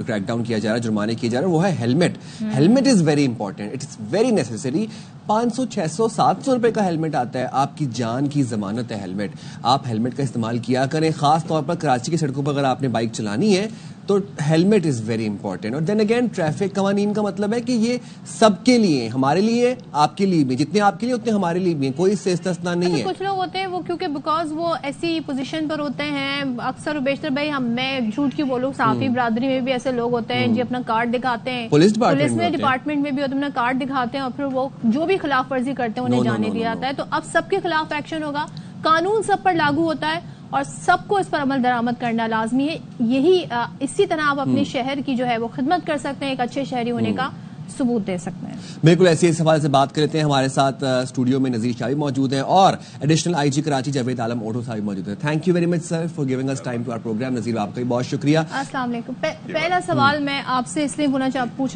کریک ڈاؤن کیا جا رہا ہے، جرمانے کیے جا رہے ہیں، وہ ہے helmet. Helmet is very important, it is very necessary. 500 600 700 روپے کا ہیلمٹ آتا ہے، آپ کی جان کی ضمانت ہے ہیلمٹ. آپ ہیلمٹ کا استعمال کیا کریں، خاص طور پر کراچی کی سڑکوں پر اگر آپ نے بائک چلانی ہے تو ہیلمٹ از ویری امپورٹنٹ. اور دین اگین ٹریفک قوانین کا مطلب ہے کہ یہ سب کے لیے، ہمارے لیے، آپ کے لیے بھی، جتنے آپ کے لیے اتنے ہمارے لیے بھی، کوئی اس سے استثنا نہیں ہے. کچھ لوگ ہوتے ہیں وہ کیونکہ بیکاز وہ ایسی پوزیشن پر ہوتے ہیں، اکثر و بیشتر بھائی میں جھوٹ کیوں بولوں، صحافی برادری میں بھی ایسے لوگ ہوتے ہیں جی اپنا کارڈ دکھاتے ہیں، پولیس ڈپارٹمنٹ میں بھی ہوتے ہیں، اپنا کارڈ دکھاتے ہیں اور پھر وہ جو بھی خلاف ورزی کرتے ہیں انہیں جانے دیا جاتا ہے. تو اب سب کے خلاف ایکشن ہوگا، قانون سب پر لاگو ہوتا ہے اور سب کو اس پر عمل درآمد کرنا لازمی ہے. یہی اسی طرح آپ اپنے شہر کی جو ہے وہ خدمت کر سکتے ہیں، ایک اچھے شہری ہونے کا ثبوت دے سکتے ہیں. بالکل ایسے اس حوالے سے بات کر لیتے ہیں. ہمارے ساتھ اسٹوڈیو میں نذیر شاہ بھی موجود ہیں اور additional IG Karachi Javed Alam Odho صاحب موجود ہیں. Thank you very much sir for giving us time to our programme. Nazir, آپ کا بھی بہت شکریہ. السلام علیکم. پہلا سوال میں آپ سے اس لیے پوچھنا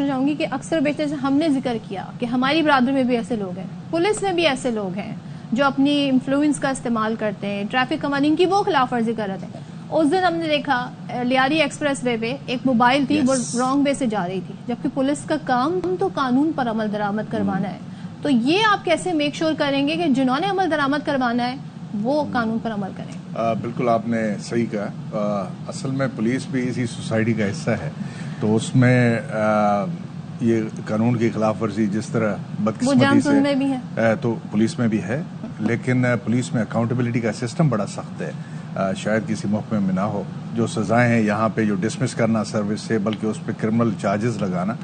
چاہوں گی کہ اکثر بیشتر سے ہم نے ذکر کیا کہ ہماری برادری میں بھی ایسے لوگ ہیں، پولیس میں بھی ایسے لوگ ہیں جو اپنی انفلوئنس کا استعمال کرتے ہیں، ٹریفک قوانین کی وہ خلاف ورزی کر رہے ہیں. اس دن ہم نے دیکھا لیاری ایکسپریس وے پہ ایک موبائل تھی، وہ رانگ وے سے جا رہی تھی، جبکہ پولیس کا کام تو قانون پر عمل درآمد کروانا ہے. تو یہ آپ کیسے میک شور کریں گے کہ جنہوں نے عمل درآمد کروانا ہے وہ قانون پر عمل کریں؟ بالکل آپ نے صحیح کہا. اصل میں پولیس بھی اسی سوسائٹی کا حصہ ہے، تو اس میں یہ قانون کی خلاف ورزی جس طرح بدقسمتی سے تو پولیس میں بھی ہے، لیکن پولیس میں اکاؤنٹیبلٹی کا سسٹم بڑا سخت ہے. شاید کسی محکمے میں نہ ہو. جو سزائیں ہیں یہاں پہ جو ڈسمس کرنا سروس سے، بلکہ اس پہ کرمنل چارجز لگانا،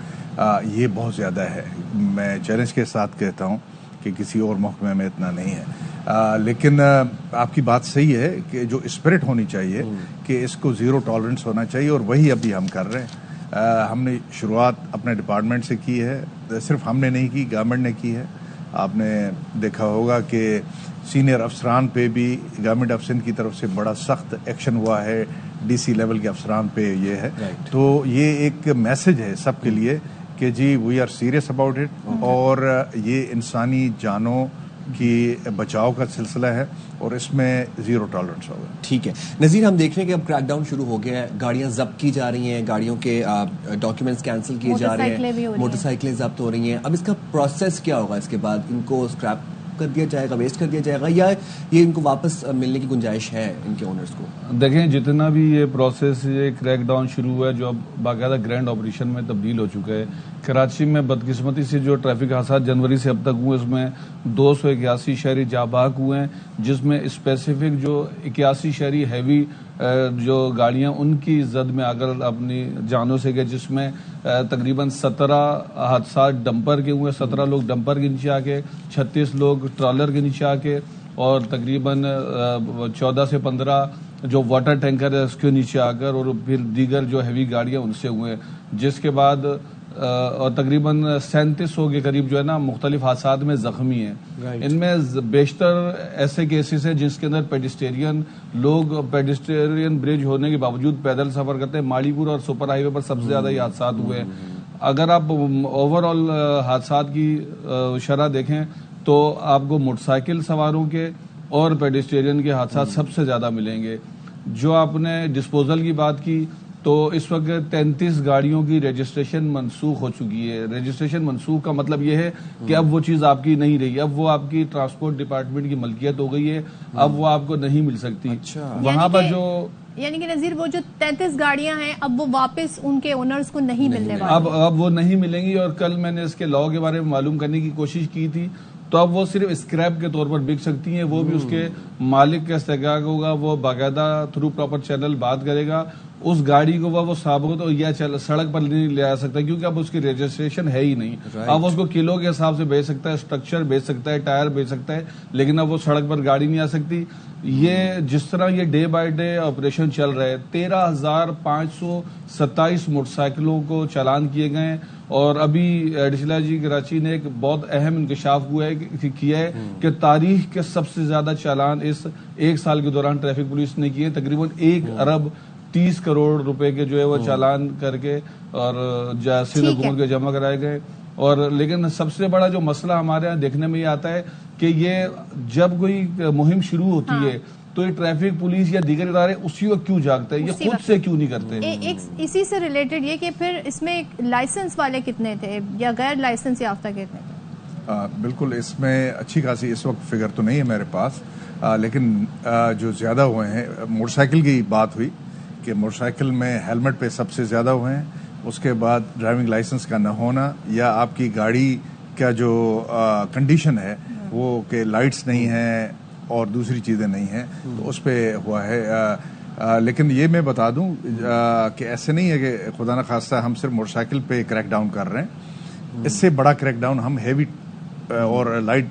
یہ بہت زیادہ ہے. میں چیلنج کے ساتھ کہتا ہوں کہ کسی اور محکمے میں اتنا نہیں ہے. لیکن آپ کی بات صحیح ہے کہ جو اسپرٹ ہونی چاہیے کہ اس کو زیرو ٹالرنس ہونا چاہیے، اور وہی ابھی ہم کر رہے ہیں. ہم نے شروعات اپنے ڈپارٹمنٹ سے کی ہے، صرف ہم نے نہیں کی، گورنمنٹ نے کی ہے. آپ نے دیکھا ہوگا کہ سینئر افسران پہ بھی گورنمنٹ آف سندھ کی طرف سے بڑا سخت ایکشن ہوا ہے. ڈی سی لیول کے افسران پہ یہ ہے. تو یہ ایک میسج ہے سب کے لیے کہ جی we are serious about it, اور یہ انسانی جانوں کی بچاؤ کا سلسلہ ہے اور اس میں زیرو ٹالرنس ہوگا. ٹھیک ہے نذیر، ہم دیکھ رہے ہیں کہ اب کریک ڈاؤن شروع ہو گیا ہے، گاڑیاں ضبط کی جا رہی ہیں، گاڑیوں کے ڈاکیومنٹس کینسل کیے جا رہے ہیں، موٹر سائیکلیں ضبط ہو رہی ہیں. اب اس کا پروسیس کیا ہوگا؟ اس کے بعد ان کو اسکریپ کر دیا جائے گا، ویسٹ کر دیا جائے گا، یا یہ ان کو واپس ملنے کی گنجائش ہے ان کے اونرز کو؟ دیکھیں جتنا بھی یہ پروسیس یہ کریک ڈاؤن شروع ہوا ہے جو اب باقاعدہ گرینڈ آپریشن میں تبدیل ہو چکا ہے. کراچی میں بدقسمتی سے جو ٹریفک حادثات جنوری سے اب تک ہوئے اس میں 281 شہری جاں بحق ہوئے ہیں، جس میں اسپیسیفک جو 81 شہری ہیوی جو گاڑیاں ان کی زد میں اگر اپنی جانوں سے گئے، جس میں تقریباً 17 حادثات ڈمپر کے ہوئے، 17 لوگ ڈمپر کے نیچے آ کے، 36 لوگ ٹرالر کے نیچے آ کے، اور تقریباً 14 سے 15 جو واٹر ٹینکر ہے اس کے نیچے آ کر، اور پھر دیگر جو ہیوی گاڑیاں ان سے ہوئے. جس کے بعد اور تقریباً 3700 کے قریب جو ہے نا مختلف حادثات میں زخمی ہیں. ان میں بیشتر ایسے کیسز ہیں جس کے اندر پیڈسٹرین برج ہونے کے باوجود پیدل سفر کرتے ہیں. ماڑی پور اور سپر ہائی وے پر سب سے زیادہ یہ حادثات ہوئے ہیں. اگر آپ اوور آل حادثات کی شرح دیکھیں تو آپ کو موٹر سائیکل سواروں کے اور پیڈسٹرین کے حادثات سب سے زیادہ ملیں گے. جو آپ نے ڈسپوزل کی بات کی تو اس وقت 33 گاڑیوں کی رجسٹریشن منسوخ ہو چکی ہے. رجسٹریشن منسوخ کا مطلب یہ ہے کہ اب وہ چیز آپ کی نہیں رہی, اب وہ آپ کی ٹرانسپورٹ ڈپارٹمنٹ کی ملکیت ہو گئی ہے, اب وہ آپ کو نہیں مل سکتی. وہاں پر جو یعنی کہ نذیر وہ جو 33 گاڑیاں ہیں اب وہ واپس ان کے اونرز کو نہیں ملنے والی, اب وہ نہیں ملیں گی. اور کل میں نے اس کے لاء کے بارے میں معلوم کرنے کی کوشش کی تھی تو اب وہ صرف اسکریپ کے طور پر بک سکتی ہیں. وہ بھی اس کے مالک کا استحقاق ہوگا, وہ باقاعدہ تھرو پراپر چینل بات کرے گا. اس گاڑی کو وہ ثابت ہو یا سڑک پر نہیں لے آ سکتا کیونکہ اب اس کی رجسٹریشن ہے ہی نہیں. اب اس کو کلو کے حساب سے بیچ سکتا ہے, اسٹرکچر بیچ سکتا ہے, ٹائر بیچ سکتا ہے, لیکن اب وہ سڑک پر گاڑی نہیں آ سکتی. یہ جس طرح یہ ڈے بائی ڈے آپریشن چل رہا ہے, 13,527 موٹر سائیکلوں کو چالان کیے گئے. اور ابھی ایڈیشنل آئی جی کراچی نے ایک بہت اہم انکشاف کیا ہے کہ تاریخ کے سب سے زیادہ چالان اس ایک سال کے دوران ٹریفک پولیس نے کیے. تقریباً 1 ارب 30 کروڑ روپے کے جو ہے وہ چالان کر کے اور سندھ حکومت کے جمع کرائے گئے. اور لیکن سب سے بڑا جو مسئلہ ہمارے یہاں دیکھنے میں یہ آتا ہے کہ یہ جب کوئی مہم شروع ہوتی ہے تو یہ ٹریفک پولیس یا دیگر ادارے اسی وقت کیوں جاگتے ہیں, یہ خود سے کیوں نہیں کرتے. اسی سے ریلیٹڈ یہ کہ پھر اس میں لائسنس والے کتنے تھے یا غیر لائسنس یافتہ کتنے تھے؟ بالکل اس میں اچھی خاصی اس وقت فگر تو نہیں ہے میرے پاس, لیکن جو زیادہ ہوئے ہیں, موٹر سائیکل کی بات ہوئی کہ موٹر سائیکل میں ہیلمٹ پہ سب سے زیادہ ہوئے ہیں. اس کے بعد ڈرائیونگ لائسنس کا نہ ہونا یا آپ کی گاڑی کا جو کنڈیشن ہے وہ کہ لائٹس نہیں ہیں اور دوسری چیزیں نہیں ہیں تو اس پہ ہوا ہے. لیکن یہ میں بتا دوں کہ ایسے نہیں ہے کہ خدا نخواستہ ہم صرف موٹر سائیکل پہ کریک ڈاؤن کر رہے ہیں. اس سے بڑا کریک ڈاؤن ہم ہیوی اور لائٹ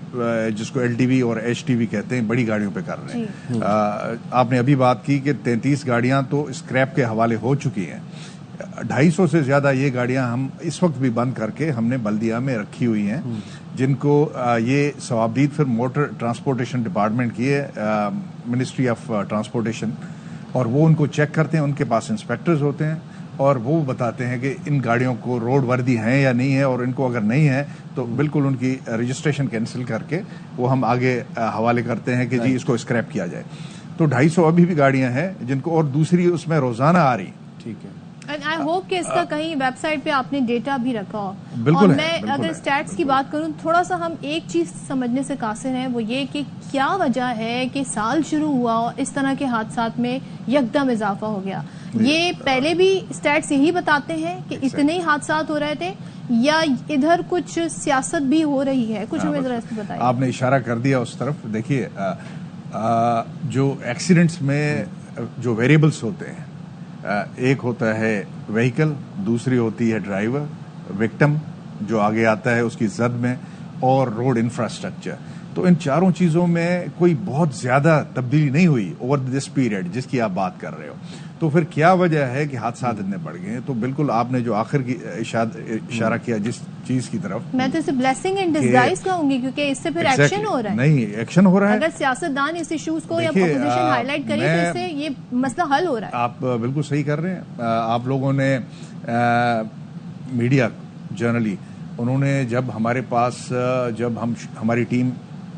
جس کو LTV اور HTV کہتے ہیں بڑی گاڑیوں پہ کر رہے ہیں. آپ نے ابھی بات کی کہ 33 گاڑیاں تو اسکریپ کے حوالے ہو چکی ہیں. 250 سے زیادہ یہ گاڑیاں ہم اس وقت بھی بند کر کے ہم نے بلدیہ میں رکھی ہوئی ہیں جن کو یہ ثوابدید پھر موٹر ٹرانسپورٹیشن ڈپارٹمنٹ کی ہے, منسٹری آف ٹرانسپورٹیشن, اور وہ ان کو چیک کرتے ہیں. ان کے پاس انسپیکٹرز ہوتے ہیں اور وہ بتاتے ہیں کہ ان گاڑیوں کو روڈ وردی ہیں یا نہیں ہے, اور ان کو اگر نہیں ہے تو بالکل ان کی رجسٹریشن کینسل کر کے وہ ہم آگے حوالے کرتے ہیں کہ جی اس کو اسکریپ کیا جائے. تو 250 ابھی بھی گاڑیاں ہیں جن کو, اور دوسری اس میں روزانہ آ رہی. ٹھیک ہے, آئی ہوپ کہ اس کا کہیں ویب سائٹ پہ آپ نے ڈیٹا بھی رکھا ہو. بالکل. اور میں اگر اسٹیٹس کی بات کروں تھوڑا سا ہم ایک چیز سمجھنے سے قاصر ہیں, وہ یہ کہ کیا وجہ ہے کہ سال شروع ہوا اور اس طرح کے حادثات میں یکدم اضافہ ہو گیا. یہ پہلے بھی اسٹیٹس یہی بتاتے ہیں کہ اتنے ہی حادثات ہو رہے تھے یا ادھر کچھ سیاست بھی ہو رہی ہے؟ کچھ ہمیں ذرا اس بتائیے. آپ نے اشارہ کر دیا اس طرف. دیکھیے جو ایکسیڈنٹس میں جو ویریبلس ہوتے ہیں, ایک ہوتا ہے وہیکل, دوسری ہوتی ہے ڈرائیور, وکٹم جو آگے آتا ہے اس کی زد میں, اور روڈ انفراسٹرکچر. تو ان چاروں چیزوں میں کوئی بہت زیادہ تبدیلی نہیں ہوئی اوور دس پیریڈ جس کی آپ بات کر رہے ہو. تو پھر کیا وجہ ہے کہ حادثات اتنے بڑھ گئے ہیں؟ تو بالکل آپ نے جو آخر کی اشارہ کیا جس چیز کی طرف, میں تو اسے بلیسنگ ان ڈسگائز کہوں گی کیونکہ اس سے پھر ایکشن ہو رہا ہے. نہیں, ایکشن ہو رہا ہے. اگر سیاستدان اس ایشوز کو یا اپوزیشن ہائی لائٹ کرے تو اس سے یہ مسئلہ حل ہو رہا ہے. آپ بالکل صحیح کر رہے ہیں. آپ لوگوں نے میڈیا جرنلی انہوں نے جب ہمارے پاس جب ہماری ٹیم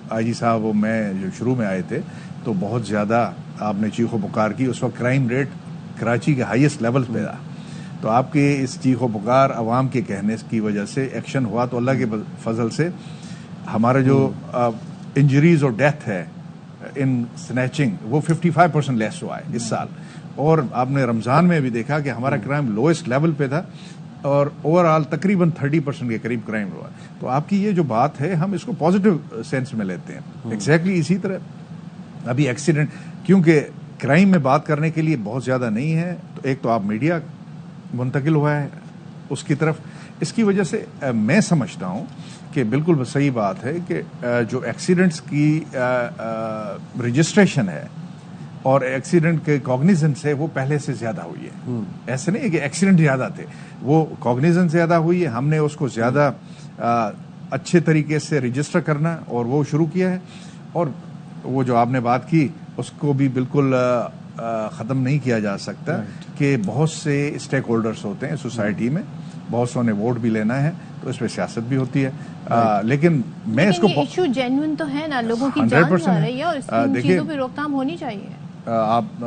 آئی جی صاحب میں جو شروع میں آئے تھے تو بہت زیادہ آپ نے چیخ و پکار کی. اس وقت کرائم ریٹ کراچی کے ہائیسٹ لیول پہ تھا. تو آپ کے اس چیخ و پکار عوام کے کہنے کی وجہ سے ایکشن ہوا. تو اللہ کے فضل سے ہمارا جو انجریز اور ڈیتھ ہے ان سنیچنگ وہ 55% لیس ہوا ہے اس سال. اور آپ نے رمضان میں بھی دیکھا کہ ہمارا کرائم لوئسٹ لیول پہ تھا اور اوور آل تقریباً 30% کے قریب کرائم ہوا. تو آپ کی یہ جو بات ہے ہم اس کو پازیٹیو سینس میں لیتے ہیں. ایگزیکٹلی اسی طرح ابھی ایکسیڈنٹ, کیونکہ کرائم میں بات کرنے کے لیے بہت زیادہ نہیں ہے, تو ایک تو آپ میڈیا منتقل ہوا ہے اس کی طرف. اس کی وجہ سے میں سمجھتا ہوں کہ بالکل صحیح بات ہے کہ جو ایکسیڈنٹس کی رجسٹریشن ہے اور ایکسیڈنٹ کے کاگنیزنس ہے وہ پہلے سے زیادہ ہوئی ہے. ایسے نہیں کہ ایکسیڈنٹ زیادہ تھے, وہ کاگنیزنس زیادہ ہوئی ہے. ہم نے اس کو زیادہ اچھے طریقے سے رجسٹر کرنا اور وہ شروع کیا ہے. اور وہ جو آپ نے بات کی اس کو بھی بالکل ختم نہیں کیا جا سکتا کہ بہت سے اسٹیک ہولڈرز ہوتے ہیں سوسائٹی میں, بہت سو نے ووٹ بھی لینا ہے تو اس پہ سیاست بھی ہوتی ہے. لیکن میں اس کو ایشو جینوئن تو ہے نا, لوگوں کی جان جا رہی ہے اور اس چیزوں پہ روک تھام ہونی چاہیے. آپ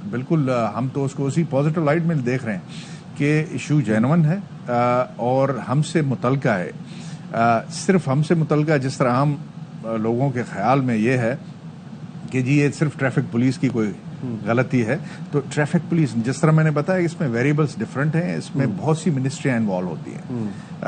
بالکل, ہم تو اس کو اسی پازیٹیو لائٹ میں دیکھ رہے ہیں کہ ایشو جینوئن ہے اور ہم سے متعلقہ ہے. صرف ہم سے متعلقہ جس طرح عام لوگوں کے خیال میں یہ ہے کہ جی یہ صرف ٹریفک پولیس کی کوئی غلطی ہے, تو ٹریفک پولیس جس طرح میں نے بتایا اس میں ویریبلز ڈفرینٹ ہیں, اس میں بہت سی منسٹریاں انوالو ہوتی ہیں,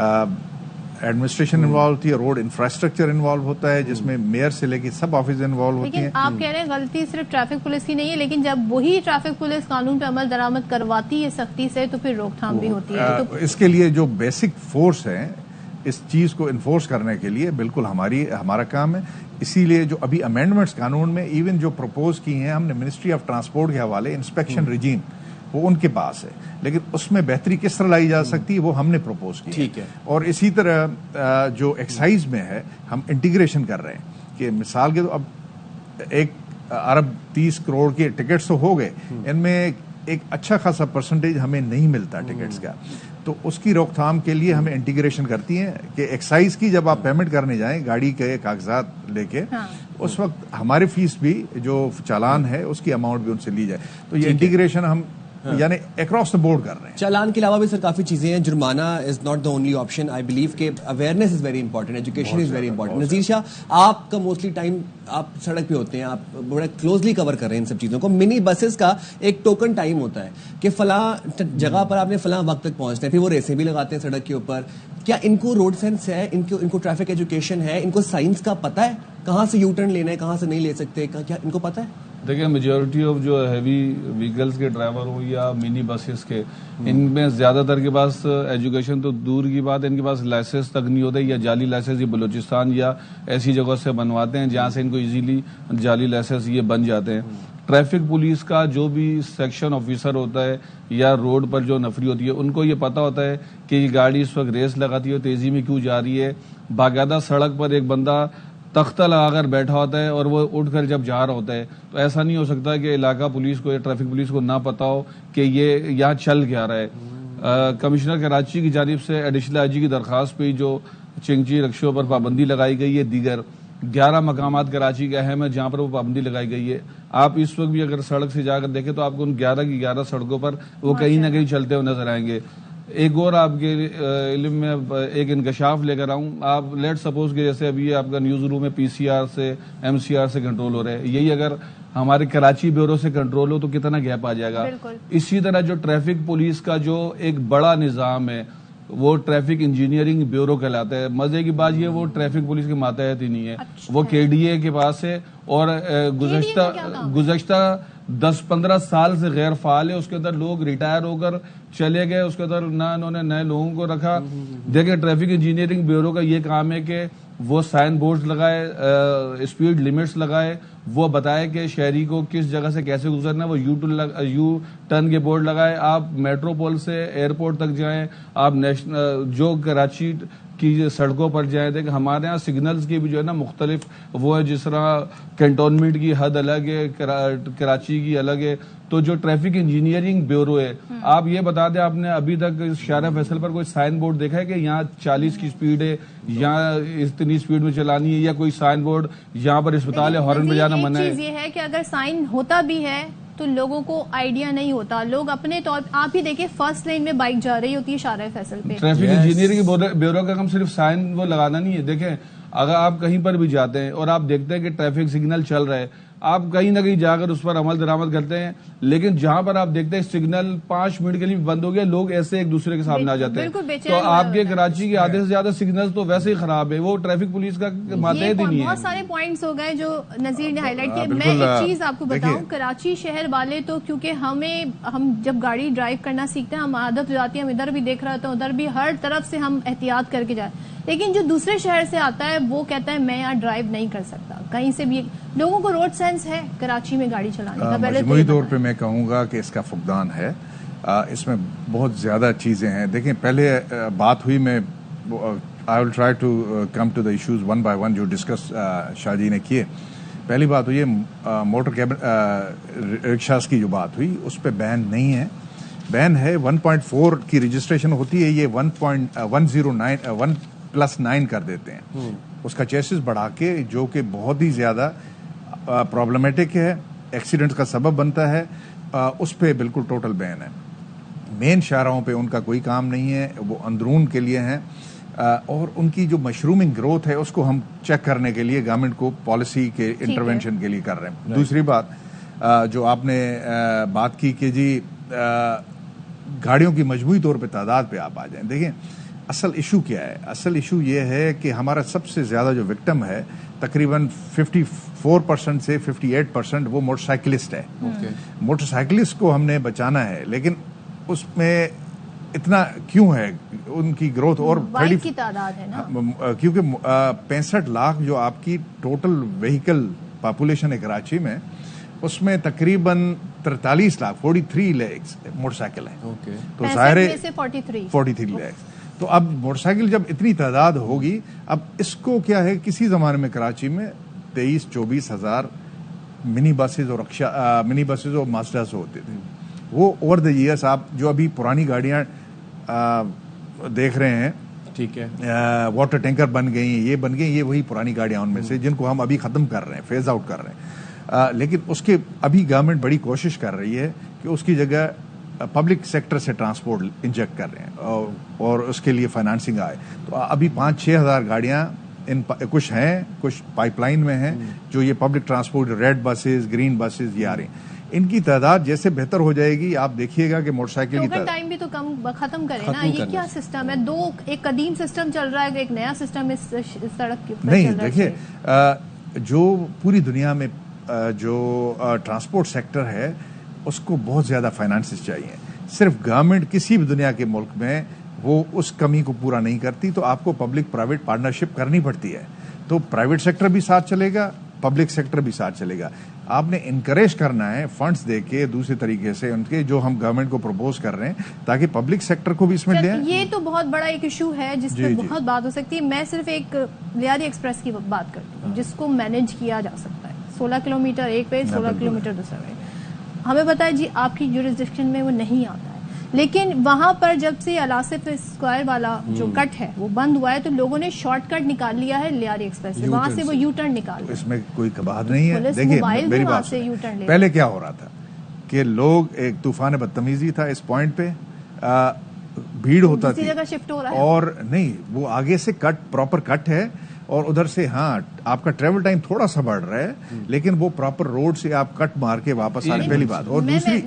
ایڈمنسٹریشن انوالو ہوتی ہے, روڈ انفراسٹرکچر انوالو ہوتا ہے جس میں میئر سے لے کے سب آفس انوالو ہوتی ہیں. لیکن آپ کہہ رہے ہیں غلطی صرف ٹریفک پولیس کی نہیں ہے, لیکن جب وہی ٹریفک پولیس قانون پہ عمل درآمد کرواتی ہے سختی سے تو پھر روک تھام بھی ہوتی ہے. اس کے لیے جو بیسک فورس ہے اس چیز کو انفورس کرنے کے لیے بالکل ہمارا کام ہے. اسی لیے جو ابھی امینڈمنٹس قانون میں ایون جو پروپوز کی ہیں ہم نے منسٹری آف ٹرانسپورٹ کے حوالے, انسپیکشن ریجیم وہ ان کے پاس ہے, لیکن اس میں بہتری کس طرح لائی جا سکتی ہے وہ ہم نے پروپوز کی. ٹھیک ہے. اور اسی طرح جو ایکسائز میں ہے ہم انٹیگریشن کر رہے ہیں کہ مثال کے تو اب 1 ارب 30 کروڑ کے ٹکٹس تو ہو گئے, ان میں ایک اچھا خاصا پرسنٹیج ہمیں نہیں ملتا ٹکٹس کا, تو اس کی روک تھام کے لیے ہمیں انٹیگریشن کرتی ہیں کہ ایکسائز کی جب آپ پیمنٹ کرنے جائیں گاڑی کے کاغذات لے کے, اس وقت ہماری فیس بھی جو چالان ہے اس کی اماؤنٹ بھی ان سے لی جائے. تو یہ انٹیگریشن ہم یعنی اکراس دا بورڈ کر رہے ہیں. چالان کے علاوہ بھی سر کافی چیزیں ہیں, جرمانہ is not the only option. I believe کہ awareness is very important, education is very important. Nazir Shah, آپ کا موسٹلی ٹائم آپ سڑک پہ ہوتے ہیں, آپ بڑا کلوزلی کور کر رہے ہیں ان سب چیزوں کو. منی بسز کا ایک ٹوکن ٹائم ہوتا ہے کہ فلاں جگہ پر آپ نے فلاں وقت تک پہنچنا ہے, پھر وہ ریسیں بھی لگاتے ہیں سڑک کے اوپر. کیا ان کو روڈ سینس ہے, ان کو ٹریفک ایجوکیشن ہے, ان کو سائنس کا پتہ ہے کہاں سے یو ٹرن لینا ہے کہاں سے نہیں لے سکتے, کیا ان کو پتہ ہے؟ دیکھیں میجورٹی آف جو ہیوی وہیکلس کے ڈرائیور ہوں یا منی بسز کے, ان میں زیادہ تر کے پاس ایجوکیشن تو دور کی بات ہے, ان کے پاس لائسنس تک نہیں ہوتے, یا جعلی لائسنس یہ بلوچستان یا ایسی جگہ سے بنواتے ہیں جہاں سے ان کو ایزیلی جعلی لائسنس یہ بن جاتے ہیں. ٹریفک پولیس کا جو بھی سیکشن آفیسر ہوتا ہے یا روڈ پر جو نفری ہوتی ہے ان کو یہ پتا ہوتا ہے کہ یہ گاڑی اس وقت ریس لگاتی ہے تیزی میں کیوں جا رہی ہے. باقاعدہ سڑک پر ایک بندہ تختہ لگا کر بیٹھا ہوتا ہے اور وہ اٹھ کر جب جا رہا ہوتا ہے, تو ایسا نہیں ہو سکتا کہ علاقہ پولیس کو یا ٹریفک پولیس کو نہ پتا ہو کہ یہ یہاں چل کیا رہا ہے. کمشنر کراچی کی جانب سے ایڈیشنل آئی جی کی درخواست پہ جو چنگچی رکشوں پر پابندی لگائی گئی ہے, دیگر 11 مقامات کراچی کے اہم ہیں جہاں پر وہ پابندی لگائی گئی ہے. آپ اس وقت بھی اگر سڑک سے جا کر دیکھیں تو آپ کو ان 11 کی 11 سڑکوں پر وہ کہیں نہ کہیں چلتے ہوئے نظر آئیں گے. ایک اور آپ کے علم میں ایک انکشاف لے کر آؤں, آپ لیٹ سپوز کہ جیسے ابھی آپ کا نیوز روم میں پی سی آر سے ایم سی آر سے کنٹرول ہو رہے ہیں, یہی اگر ہمارے کراچی بیورو سے کنٹرول ہو تو کتنا گیپ آ جائے گا. اسی طرح جو ٹریفک پولیس کا جو ایک بڑا نظام ہے وہ ٹریفک انجینئرنگ بیورو کہلاتا ہے. مزے کی بات یہ وہ ٹریفک پولیس کے ماتحت ہی نہیں ہے, وہ کے ڈی اے کے پاس ہے اور گزشتہ 10-15 سال سے غیر فعال ہے. اس کے اندر لوگ ریٹائر ہو کر چلے گئے, اس کے اندر نہ انہوں نے نئے لوگوں کو رکھا. دیکھیں ٹریفک انجینئرنگ بیورو کا یہ کام ہے کہ وہ سائن بورڈز لگائے, اسپیڈ لیمٹس لگائے, وہ بتائے کہ شہری کو کس جگہ سے کیسے گزرنا ہے, وہ یو ٹرن کے بورڈ لگائے. آپ میٹروپول سے ایئرپورٹ تک جائیں, آپ جو کراچی کی سڑکوں پر جائیں, دیکھیں ہمارے ہاں سگنلز کی بھی جو ہے نا مختلف وہ ہے, جس طرح کینٹونمنٹ کی حد الگ ہے, کراچی کی الگ ہے. تو جو ٹریفک انجینئرنگ بیورو ہے, آپ یہ بتا دیں آپ نے ابھی تک شارع فیصل پر کوئی سائن بورڈ دیکھا ہے کہ یہاں 40 کی سپیڈ ہے, یہاں اتنی سپیڈ میں چلانی ہے, یا کوئی سائن بورڈ یہاں پر اسپتال ہے ہارن بجانا منع ہے؟ چیز یہ ہے کہ اگر سائن ہوتا بھی ہے تو لوگوں کو آئیڈیا نہیں ہوتا, لوگ اپنے طور آپ ہی دیکھیں فرسٹ لین میں بائک جا رہی ہوتی ہے شارع فیصل پہ. ٹریفک انجینئرنگ بیورو کا کام صرف سائن وہ لگانا نہیں ہے. دیکھیں اگر آپ کہیں پر بھی جاتے ہیں اور آپ دیکھتے ہیں کہ ٹریفک سگنل چل رہا ہے, آپ کہیں نہ کہیں جا کر اس پر عمل درآمد کرتے ہیں, لیکن جہاں پر آپ دیکھتے ہیں سگنل 5 منٹ کے لیے بند ہو گیا, لوگ ایسے ایک دوسرے کے سامنے آ جاتے ہیں. تو آپ کے کراچی کے آدھے سے زیادہ سگنل تو ویسے ہی خراب ہے, وہ ٹریفک پولیس کا ماتحت ہی نہیں ہے. بہت سارے پوائنٹس ہو گئے جو نذیر نے ہائی لائٹ کیے. میں ایک چیز آپ کو بتاؤں, کراچی شہر والے تو کیونکہ ہم جب گاڑی ڈرائیو کرنا سیکھتے ہیں ہم عادت ہو جاتی ہے, ہم ادھر بھی دیکھ رہے ہوتے ہیں ادھر بھی, ہر طرف سے ہم احتیاط کر کے جائیں. لیکن جو دوسرے شہر سے آتا ہے وہ کہتا ہے میں یہاں ڈرائیو نہیں کر سکتا, کہیں سے بھی لوگوں کو روڈ سینس ہے کراچی میں گاڑی چلانے کا؟ مجموعی طور پہ میں کہوں گا کہ اس کا فقدان ہے. اس میں بہت زیادہ چیزیں ہیں. دیکھیں پہلے بات ہوئی, میں I will try to come to the issues one by one جو ڈسکس شاہ جی نے کیے. پہلی بات ہوئی موٹر رکشاز کی جو بات ہوئی اس پہ بین نہیں ہے. بین ہے 1.4 کی رجسٹریشن ہوتی ہے, یہ 1+9 کر دیتے ہیں اس کا چیسز بڑھا کے, جو کہ بہت ہی زیادہ پرابلمیٹک ہے, ایکسیڈنٹ کا سبب بنتا ہے. اس پہ بالکل ٹوٹل بین ہے. مین شاہراہوں پہ ان کا کوئی کام نہیں ہے, وہ اندرون کے لیے ہیں. اور ان کی جو مشرومنگ گروتھ ہے اس کو ہم چیک کرنے کے لیے گورنمنٹ کو پالیسی کے انٹرونشن کے لیے کر رہے ہیں. دوسری بات جو آپ نے بات کی کہ جی گاڑیوں کی مجموعی طور پہ تعداد پہ آپ آ جائیں. دیکھیں اصل ایشو کیا ہے. اصل ایشو یہ ہے کہ ہمارا سب سے زیادہ جو وکٹم ہے تقریباً 54% سے 58% وہ موٹر سائیکلسٹ ہے. موٹر سائیکلسٹ کو ہم نے بچانا ہے, لیکن اس میں اتنا کیوں ہے ان کی گروتھ اور بائک کی تعداد ہے نا, کیونکہ 65 لاکھ جو آپ کی ٹوٹل وہیکل پاپولیشن ہے کراچی میں, اس میں تقریباً 43 لاکھ 43 لیکس موٹر سائیکل ہیں. تو ظاہر ہے 43 لیکس. تو اب موٹر سائیکل جب اتنی تعداد ہوگی, اب اس کو کیا ہے, کسی زمانے میں کراچی میں 23-24 ہزار منی بسز اور ماسٹرز ہوتے تھے. وہ اوور دا ایئرس آپ جو ابھی پرانی گاڑیاں دیکھ رہے ہیں, ٹھیک ہے, واٹر ٹینکر بن گئی, یہ بن گئی, یہ وہی پرانی گاڑیاں ان میں سے جن کو ہم ابھی ختم کر رہے ہیں, فیز آؤٹ کر رہے ہیں. لیکن اس کے ابھی گورنمنٹ بڑی کوشش کر رہی ہے کہ اس کی جگہ پبلک سیکٹر سے ٹرانسپورٹ انجیکٹ کر رہے ہیں اور اس کے لیے فائنانسنگ آئے. تو ابھی 5-6 ہزار گاڑیاں کچھ ہیں, کچھ پائپ لائن میں ہیں, جو یہ public transport red buses, green buses یہ آ رہی ہیں. ان کی تعداد جیسے بہتر ہو جائے گی آپ دیکھیے گا کہ موٹر سائیکل کی تعداد ٹائم بھی تو کم ختم کرے نا. یہ کیا سسٹم ہے؟ ایک قدیم سسٹم چل رہا ہے, ایک نیا سسٹم اس سڑک کے اوپر نہیں. دیکھیے جو پوری دنیا میں جو ٹرانسپورٹ سیکٹر ہے اس کو بہت زیادہ فائنانسز چاہیے. صرف گورنمنٹ کسی بھی دنیا کے ملک میں وہ اس کمی کو پورا نہیں کرتی, تو آپ کو پبلک پرائیویٹ پارٹنرشپ کرنی پڑتی ہے. تو پرائیویٹ سیکٹر بھی ساتھ چلے گا, پبلک سیکٹر بھی ساتھ چلے گا. آپ نے انکریج کرنا ہے فنڈز دے کے دوسرے طریقے سے ان کے, جو ہم گورنمنٹ کو پروپوز کر رہے ہیں, تاکہ پبلک سیکٹر کو بھی اس میں لیں. یہ تو بہت بڑا ایک ایشو ہے جس پہ بہت بات ہو سکتی ہے. میں صرف ایک لیاری ایکسپریس کی بات کرتی ہوں جس کو مینیج کیا جا سکتا ہے. 16 کلومیٹر ایک پہ, 16 کلومیٹر دوسرا پہ. ہمیں پتا ہے جی آپ کی جورسڈکشن میں وہ نہیں آتا ہے, لیکن وہاں پر جب سے الاسف اسکوائر والا جو کٹ ہے وہ بند ہوا ہے تو لوگوں نے شارٹ کٹ نکال لیا ہے لیاری ایکسپریس سے, وہاں سے وہ یو ٹرن نکال لیا. اس میں کوئی کباہت نہیں ہے. دیکھیے میری بات سنیں, پہلے کیا ہو رہا تھا کہ لوگ, ایک طوفان بدتمیزی تھا اس پوائنٹ پہ, بھیڑ ہوتا تھی اور نہیں, وہ آگے سے کٹ پراپر کٹ ہے اور ادھر سے ہاں آپ کا ٹریول ٹائم تھوڑا سا بڑھ رہا ہے, لیکن وہ پراپر روڈ سے آپ کٹ مار کے واپس آنے. پہلی بات. اور دوسری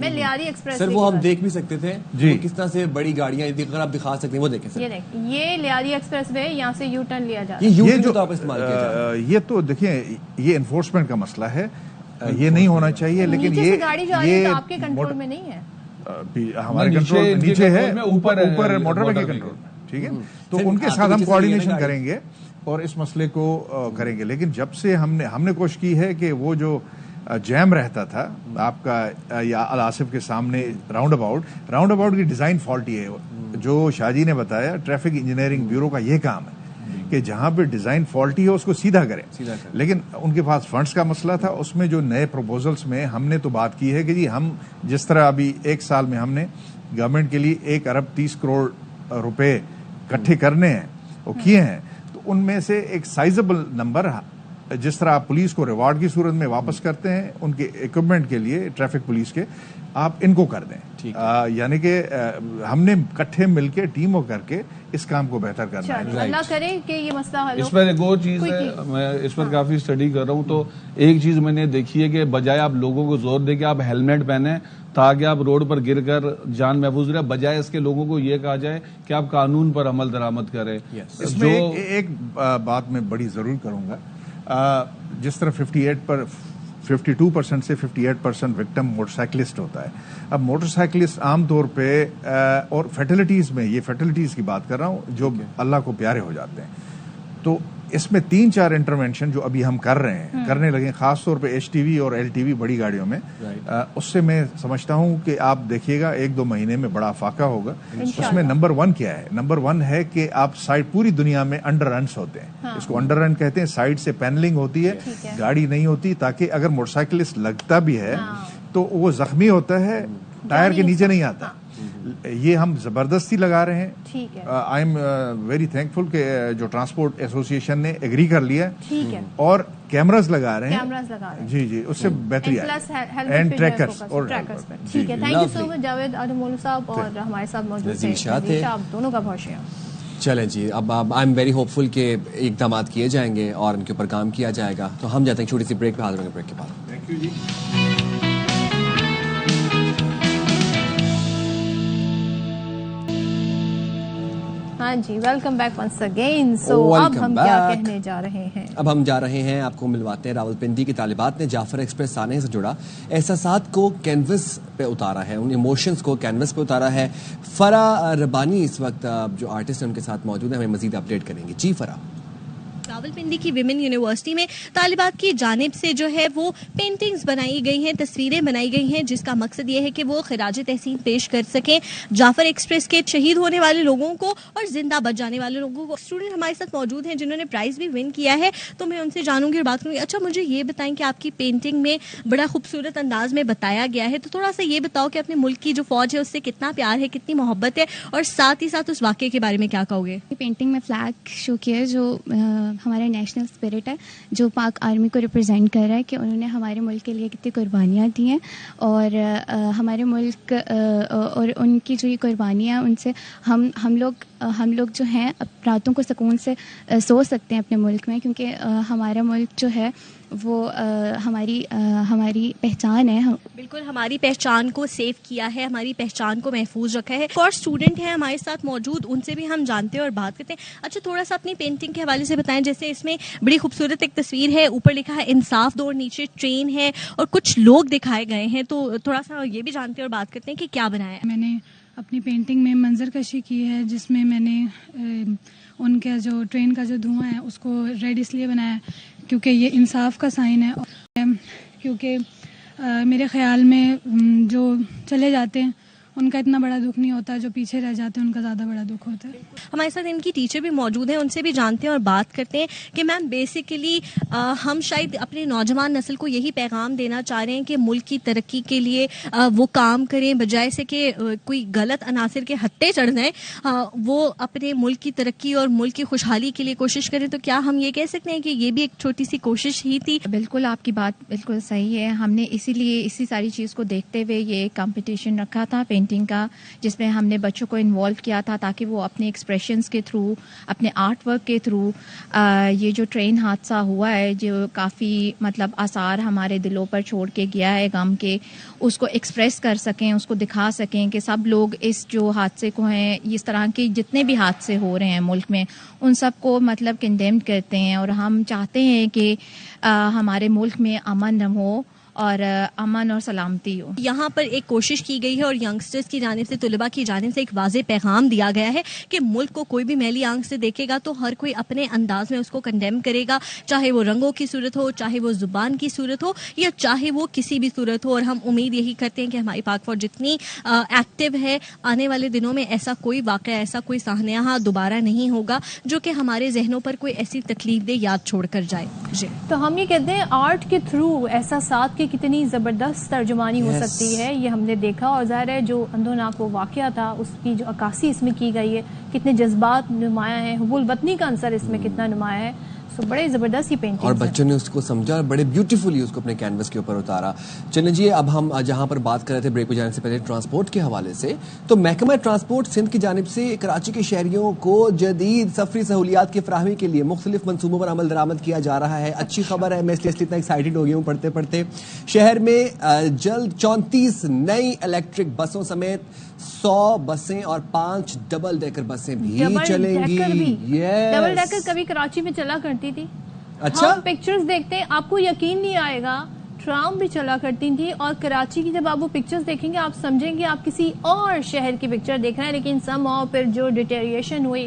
سر وہ ہم دیکھ بھی سکتے تھے جی, کس طرح سے بڑی گاڑیاں اگر آپ دکھا سکتے ہیں وہ دیکھیں سر. یہ لیاری ایکسپریس وے, یہاں سے یو ٹرن لیا جاتا ہے. یہ تو دیکھیں یہ انفورسمنٹ کا مسئلہ ہے, یہ نہیں ہونا چاہیے. لیکن یہ گاڑی جو آ رہی ہے آپ کے کنٹرول میں نہیں ہے, ہمارے کنٹرول نیچے ہے, اوپر موٹر وے کے کنٹرول میں. ٹھیک ہے, تو ان کے ساتھ ہم کوآرڈینیشن کریں گے اور اس مسئلے کو کریں گے. لیکن جب سے ہم نے کوشش کی ہے کہ وہ جو جیم رہتا تھا آپ کا یا الاسف کے سامنے راؤنڈ اباؤٹ کی ڈیزائن فالٹی ہے. جو شاہ جی نے بتایا, ٹریفک انجینئرنگ بیورو کا یہ کام ہے کہ جہاں پہ ڈیزائن فالٹی ہے اس کو سیدھا کریں. لیکن ان کے پاس فنڈز کا مسئلہ تھا. اس میں جو نئے پروپوزلز میں ہم نے تو بات کی ہے کہ جی ہم جس طرح ابھی ایک سال میں ہم نے گورنمنٹ کے لیے 1 ارب 30 کروڑ روپے اکٹھے کرنے ہیں, وہ کیے ہیں. ان میں سے ایک سائزبل نمبر, جس طرح آپ پولیس کو ریوارڈ کی صورت میں واپس کرتے ہیں ان کے اکوپمنٹ کے لیے, ٹریفک پولیس کے, آپ ان کو کر دیں. یعنی کہ ہم نے اکٹھے مل کے ٹیم کر کے اس کام کو بہتر کرنا ہے. اللہ کرے کہ یہ مسئلہ حل ہو. اس پر ایک اور چیز ہے, میں اس پر کافی اسٹڈی کر رہا ہوں, تو ایک چیز میں نے دیکھی ہے کہ بجائے آپ لوگوں کو زور دے کے آپ ہیلمٹ پہنیں تاکہ آپ روڈ پر گر کر جان محفوظ رہے, بجائے اس کے لوگوں کو یہ کہا جائے کہ آپ قانون پر عمل درآمد کریں. اس میں ایک بات میں بڑی ضرور کروں گا, جس طرح 52% سے 58% وکٹم موٹر سائیکلسٹ ہوتا ہے. اب موٹر سائیکلسٹ عام طور پہ اور فیٹلٹیز میں, یہ فیٹلٹیز کی بات کر رہا ہوں جو اللہ کو پیارے ہو جاتے ہیں, تو اس میں 3-4 انٹرونشن جو ابھی ہم کر رہے ہیں کرنے لگے خاص طور پہ HTV اور LTV بڑی گاڑیوں میں, اس سے میں سمجھتا ہوں کہ آپ دیکھیے گا 1-2 مہینے میں بڑا افاقہ ہوگا. اس میں نمبر 1 کیا ہے؟ نمبر 1 ہے کہ آپ سائڈ, پوری دنیا میں انڈر رنس ہوتے ہیں, اس کو انڈر رن کہتے ہیں, سائڈ سے پینلنگ ہوتی ہے, گاڑی نہیں ہوتی, تاکہ اگر موٹر سائیکلسٹ لگتا بھی ہے تو وہ زخمی ہوتا ہے, ٹائر کے نیچے نہیں آتا. یہ ہم زبردستی لگا رہے ہیں. آئی ایم ویری تھینکفل کہ جو ٹرانسپورٹ ایسوسی ایشن نے ایگری کر لیا اور کیمراز لگا رہے ہیں. جی اس سے بہتری آئی اینڈ ٹریکرز. ٹھیک ہے, تھینک یو سو مچ جاوید آدمولو صاحب, اور ہمارے ساتھ موجود ہیں آپ دونوں کا بہت شکریہ. چلیں جی, اب آئی ایم ویری ہوپ فل کہ اقدامات کیے جائیں گے اور ان کے اوپر کام کیا جائے گا. تو ہم جاتے ہیں چھوٹی سی بریک پہ, حاضر ہوں گے بریک کے بعد. تھینک یو جی. ہاں جی, ویلکم بیک ونس اگین. سو اب ہم کیا کہنے جا رہے ہیں؟ اب ہم جا رہے ہیں, آپ کو ملواتے ہیں راولپنڈی کی طالبات نے جعفر ایکسپریس آنے سے جڑا احساسات کو کینوس پہ اتارا ہے, ان ایموشنز کو کینوس پہ اتارا ہے. فرا ربانی اس وقت جو آرٹسٹ ہیں ان کے ساتھ موجود ہیں, ہمیں مزید اپڈیٹ کریں گے. جی فرا. راولپنڈی کی ویمن یونیورسٹی میں طالبات کی جانب سے جو ہے وہ پینٹنگز بنائی گئی ہیں, تصویریں بنائی گئی ہیں, جس کا مقصد یہ ہے کہ وہ خراج تحسین پیش کر سکیں جعفر ایکسپریس کے شہید ہونے والے لوگوں کو اور زندہ بچ جانے والے لوگوں کو. اسٹوڈنٹ ہمارے ساتھ موجود ہیں جنہوں نے پرائز بھی ون کیا ہے, تو میں ان سے جانوں گی اور بات کروں گی. اچھا, مجھے یہ بتائیں کہ آپ کی پینٹنگ میں بڑا خوبصورت انداز میں بتایا گیا ہے, تو تھوڑا سا یہ بتاؤ کہ اپنے ملک کی جو فوج ہے اس سے کتنا پیار ہے, کتنی محبت ہے, اور ساتھ ہی ساتھ اس واقعے کے بارے میں کیا کہو گے؟ پینٹنگ میں فلیگ شو کیا ہے جو ہمارے نیشنل اسپرٹ ہے, جو پاک آرمی کو ریپرزینٹ کر رہا ہے کہ انہوں نے ہمارے ملک کے لیے کتنی قربانیاں دی ہیں, اور ہمارے ملک اور ان کی جو یہ قربانیاں ان سے ہم لوگ جو ہیں راتوں کو سکون سے سو سکتے ہیں اپنے ملک میں, کیونکہ ہمارا ملک جو ہے وہ ہماری پہچان ہے. بالکل, ہماری پہچان کو سیو کیا ہے, ہماری پہچان کو محفوظ رکھا ہے. اور اسٹوڈنٹ ہیں ہمارے ساتھ موجود, ان سے بھی ہم جانتے ہیں اور بات کرتے ہیں. اچھا, تھوڑا سا اپنی پینٹنگ کے حوالے سے بتائیں. جیسے اس میں بڑی خوبصورت ایک تصویر ہے, اوپر لکھا ہے انصاف دو, اور نیچے ٹرین ہے اور کچھ لوگ دکھائے گئے ہیں, تو تھوڑا سا یہ بھی جانتے ہیں اور بات کرتے ہیں کہ کیا بنایا ہے. میں نے اپنی پینٹنگ میں منظر کشی کی ہے, جس میں میں نے ان کا جو ٹرین کا جو دھواں ہے اس کو ریڈ اس لیے بنایا کیونکہ یہ انصاف کا سائن ہے, کیونکہ میرے خیال میں جو چلے جاتے ہیں ان کا اتنا بڑا دکھ نہیں ہوتا, جو پیچھے رہ جاتے ہیں ان کا زیادہ بڑا دکھ ہوتا ہے. ہمارے ساتھ ان کی ٹیچر بھی موجود ہیں, ان سے بھی جانتے ہیں اور بات کرتے ہیں کہ میم بیسیکلی ہم شاید اپنے نوجوان نسل کو یہی پیغام دینا چاہ رہے ہیں کہ ملک کی ترقی کے لیے وہ کام کریں, بجائے سے کہ کوئی غلط عناصر کے ہتھے چڑھ جائیں, وہ اپنے ملک کی ترقی اور ملک کی خوشحالی کے لیے کوشش کریں. تو کیا ہم یہ کہہ سکتے ہیں کہ یہ بھی ایک چھوٹی سی کوشش ہی تھی؟ بالکل, آپ کی بات بالکل صحیح ہے. ہم نے اسی ساری چیز کو دیکھتے ہوئے یہ کمپٹیشن رکھا تھا پینٹنگ کا, جس میں ہم نے بچوں کو انوالو کیا تھا تاکہ وہ اپنے ایکسپریشنز کے تھرو, اپنے آرٹ ورک کے تھرو یہ جو ٹرین حادثہ ہوا ہے جو کافی مطلب آثار ہمارے دلوں پر چھوڑ کے گیا ہے غم کے, اس کو ایکسپریس کر سکیں, اس کو دکھا سکیں کہ سب لوگ اس جو حادثے کو ہیں, اس طرح کے جتنے بھی حادثے ہو رہے ہیں ملک میں, ان سب کو مطلب کنڈیمڈ کرتے ہیں, اور ہم چاہتے ہیں کہ ہمارے ملک میں امن ہو اور امن اور سلامتی ہو. یہاں پر ایک کوشش کی گئی ہے اور ینگسٹرز کی جانب سے, طلباء کی جانب سے ایک واضح پیغام دیا گیا ہے کہ ملک کو کوئی بھی میلی آنکھ سے دیکھے گا تو ہر کوئی اپنے انداز میں اس کو کنڈیم کرے گا, چاہے وہ رنگوں کی صورت ہو, چاہے وہ زبان کی صورت ہو, یا چاہے وہ کسی بھی صورت ہو. اور ہم امید یہی کرتے ہیں کہ ہماری پاک فوج جتنی ایکٹیو ہے, آنے والے دنوں میں ایسا کوئی واقعہ, ایسا کوئی سانحہ دوبارہ نہیں ہوگا جو کہ ہمارے ذہنوں پر کوئی ایسی تکلیف دہ یاد چھوڑ کر جائے. جی, تو ہم یہ کہتے ہیں آرٹ کے تھرو احساسات کی کتنی زبردست ترجمانی ہو سکتی ہے, یہ ہم نے دیکھا. اور ظاہر ہے جو اندھوناک وہ واقعہ تھا اس کی جو عکاسی اس میں کی گئی ہے, کتنے جذبات نمایاں ہیں, حب الوطنی کا عنصر اس میں کتنا نمایاں ہے. سو بڑے زبردست ہی پینٹنگ, اور بچوں نے اس کو سمجھا اور بڑے بیوٹیفلی اس کو اپنے کینوس کے اوپر اتارا. چلیں جی, اب ہم جہاں پر بات کر رہے تھے بریک پہ جانے سے پہلے ٹرانسپورٹ کے حوالے سے, تو محکمہ ٹرانسپورٹ سندھ کی جانب سے کراچی کے شہریوں کو جدید سفری سہولیات کی فراہمی کے لیے مختلف منصوبوں پر عمل درآمد کیا جا رہا ہے. اچھی خبر ہے, میں اس لیے اتنا ایکسائٹڈ ہو گئی ہوں پڑھتے پڑھتے. شہر میں جلد 34 نئی الیکٹرک بسوں سمیت 100 بسیں اور 5 ڈبل ڈیکر بسیں بھی چلیں گی. ڈبل ڈیکر کبھی کراچی میں چلا کرتی تھی. اچھا, ہم پکچرز دیکھتے ہیں, آپ کو یقین نہیں آئے گا, ٹرام بھی چلا کرتی تھی. اور کراچی کی جب آپ وہ پکچرز دیکھیں گے آپ سمجھیں گے آپ کسی اور شہر کی پکچر دیکھ رہے ہیں. لیکن سم ہاؤ پھر جو ڈیٹیریشن ہوئی,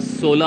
16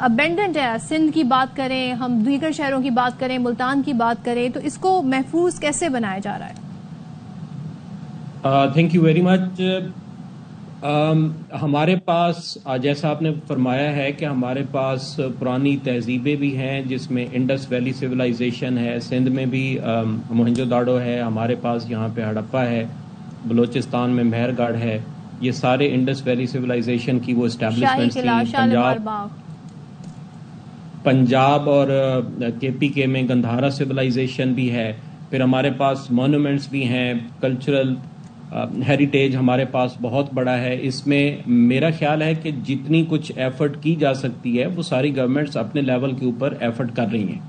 ابینڈنٹ ہے. سندھ کی بات کریں, ہم دیگر شہروں کی بات کریں, ملتان کی بات کریں, تو اس کو محفوظ کیسے بنایا جا رہا ہے؟ تھینک یو ویری مچ. ہمارے پاس جیسا آپ نے فرمایا ہے کہ ہمارے پاس پرانی تہذیبیں بھی ہیں جس میں انڈس ویلی سویلائزیشن ہے, سندھ میں بھی موہنجو داڑو ہے, ہمارے پاس یہاں پہ ہڑپا ہے, بلوچستان میں مہر گڑھ ہے. یہ سارے انڈس ویلی سویلائزیشن کی وہ اسٹیبلشمنٹس تھیں. پنجاب اور کے پی کے میں گندھارا سویلائزیشن بھی ہے. پھر ہمارے پاس مونومنٹس بھی ہیں, کلچرل ہیریٹیج ہمارے پاس بہت بڑا ہے. اس میں میرا خیال ہے کہ جتنی کچھ ایفرٹ کی جا سکتی ہے وہ ساری گورنمنٹس اپنے لیول کے اوپر ایفرٹ کر رہی ہیں.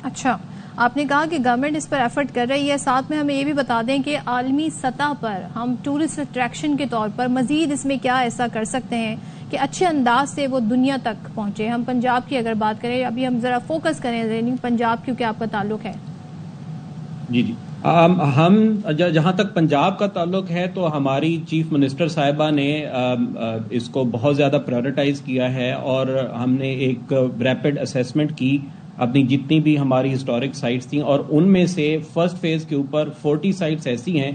اچھا, آپ نے کہا کہ گورنمنٹ اس پر ایفرٹ کر رہی ہے. ساتھ میں ہمیں یہ بھی بتا دیں کہ عالمی سطح پر ہم ٹورسٹ اٹریکشن کے طور پر مزید اس میں کیا ایسا کر سکتے ہیں کہ اچھے انداز سے وہ دنیا تک پہنچے. ہم پنجاب کی اگر بات کریں, ابھی ہم ذرا فوکس کریں پنجاب کیونکہ آپ کا تعلق ہے. جی, ہم جہاں تک پنجاب کا تعلق ہے تو ہماری چیف منسٹر صاحبہ نے اس کو بہت زیادہ پرائورٹائز کیا ہے, اور ہم نے ایک ریپڈ اسیسمنٹ کی اپنی جتنی بھی ہماری ہسٹورک سائٹس تھیں, اور ان میں سے فرسٹ فیز کے اوپر 40 سائٹس ایسی ہیں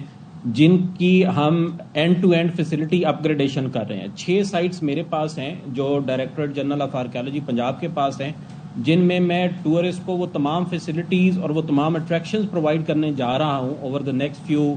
جن کی ہم end to end facility upgradation کر رہے ہیں. 6 سائٹس میرے پاس ہیں جو directorate general of archaeology Punjab کے پاس ہیں, جن میں میں ٹورسٹ کو وہ تمام فیسلٹیز اور وہ تمام اٹریکشنز پرووائڈ کرنے جا رہا ہوں over the next few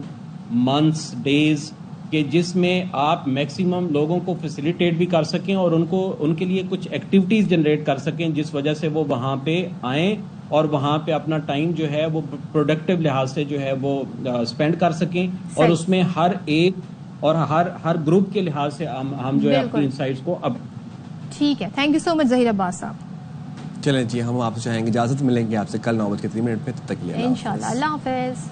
months days, کہ جس میں آپ میکسیمم لوگوں کو فیسیلیٹیٹ بھی کر سکیں اور ان کے لیے کچھ ایکٹیویٹیز جنریٹ کر سکیں جس وجہ سے وہ وہاں پہ آئیں اور وہاں پہ اپنا ٹائم جو ہے وہ پروڈکٹیو لحاظ سے جو ہے وہ اسپینڈ کر سکیں, اور اس میں ہر ایک اور ہر گروپ کے لحاظ سے ہم جو ہے اپنی انسائٹس کو اب. ٹھیک ہے, تھینک یو سو مچ ظہیر عباس صاحب. چلیں جی, ہم آپ سے چاہیں گے اجازت ملیں گے آپ سے کل 9:03 پہ. تب تک کے لیے انشاءاللہ, اللہ حافظ.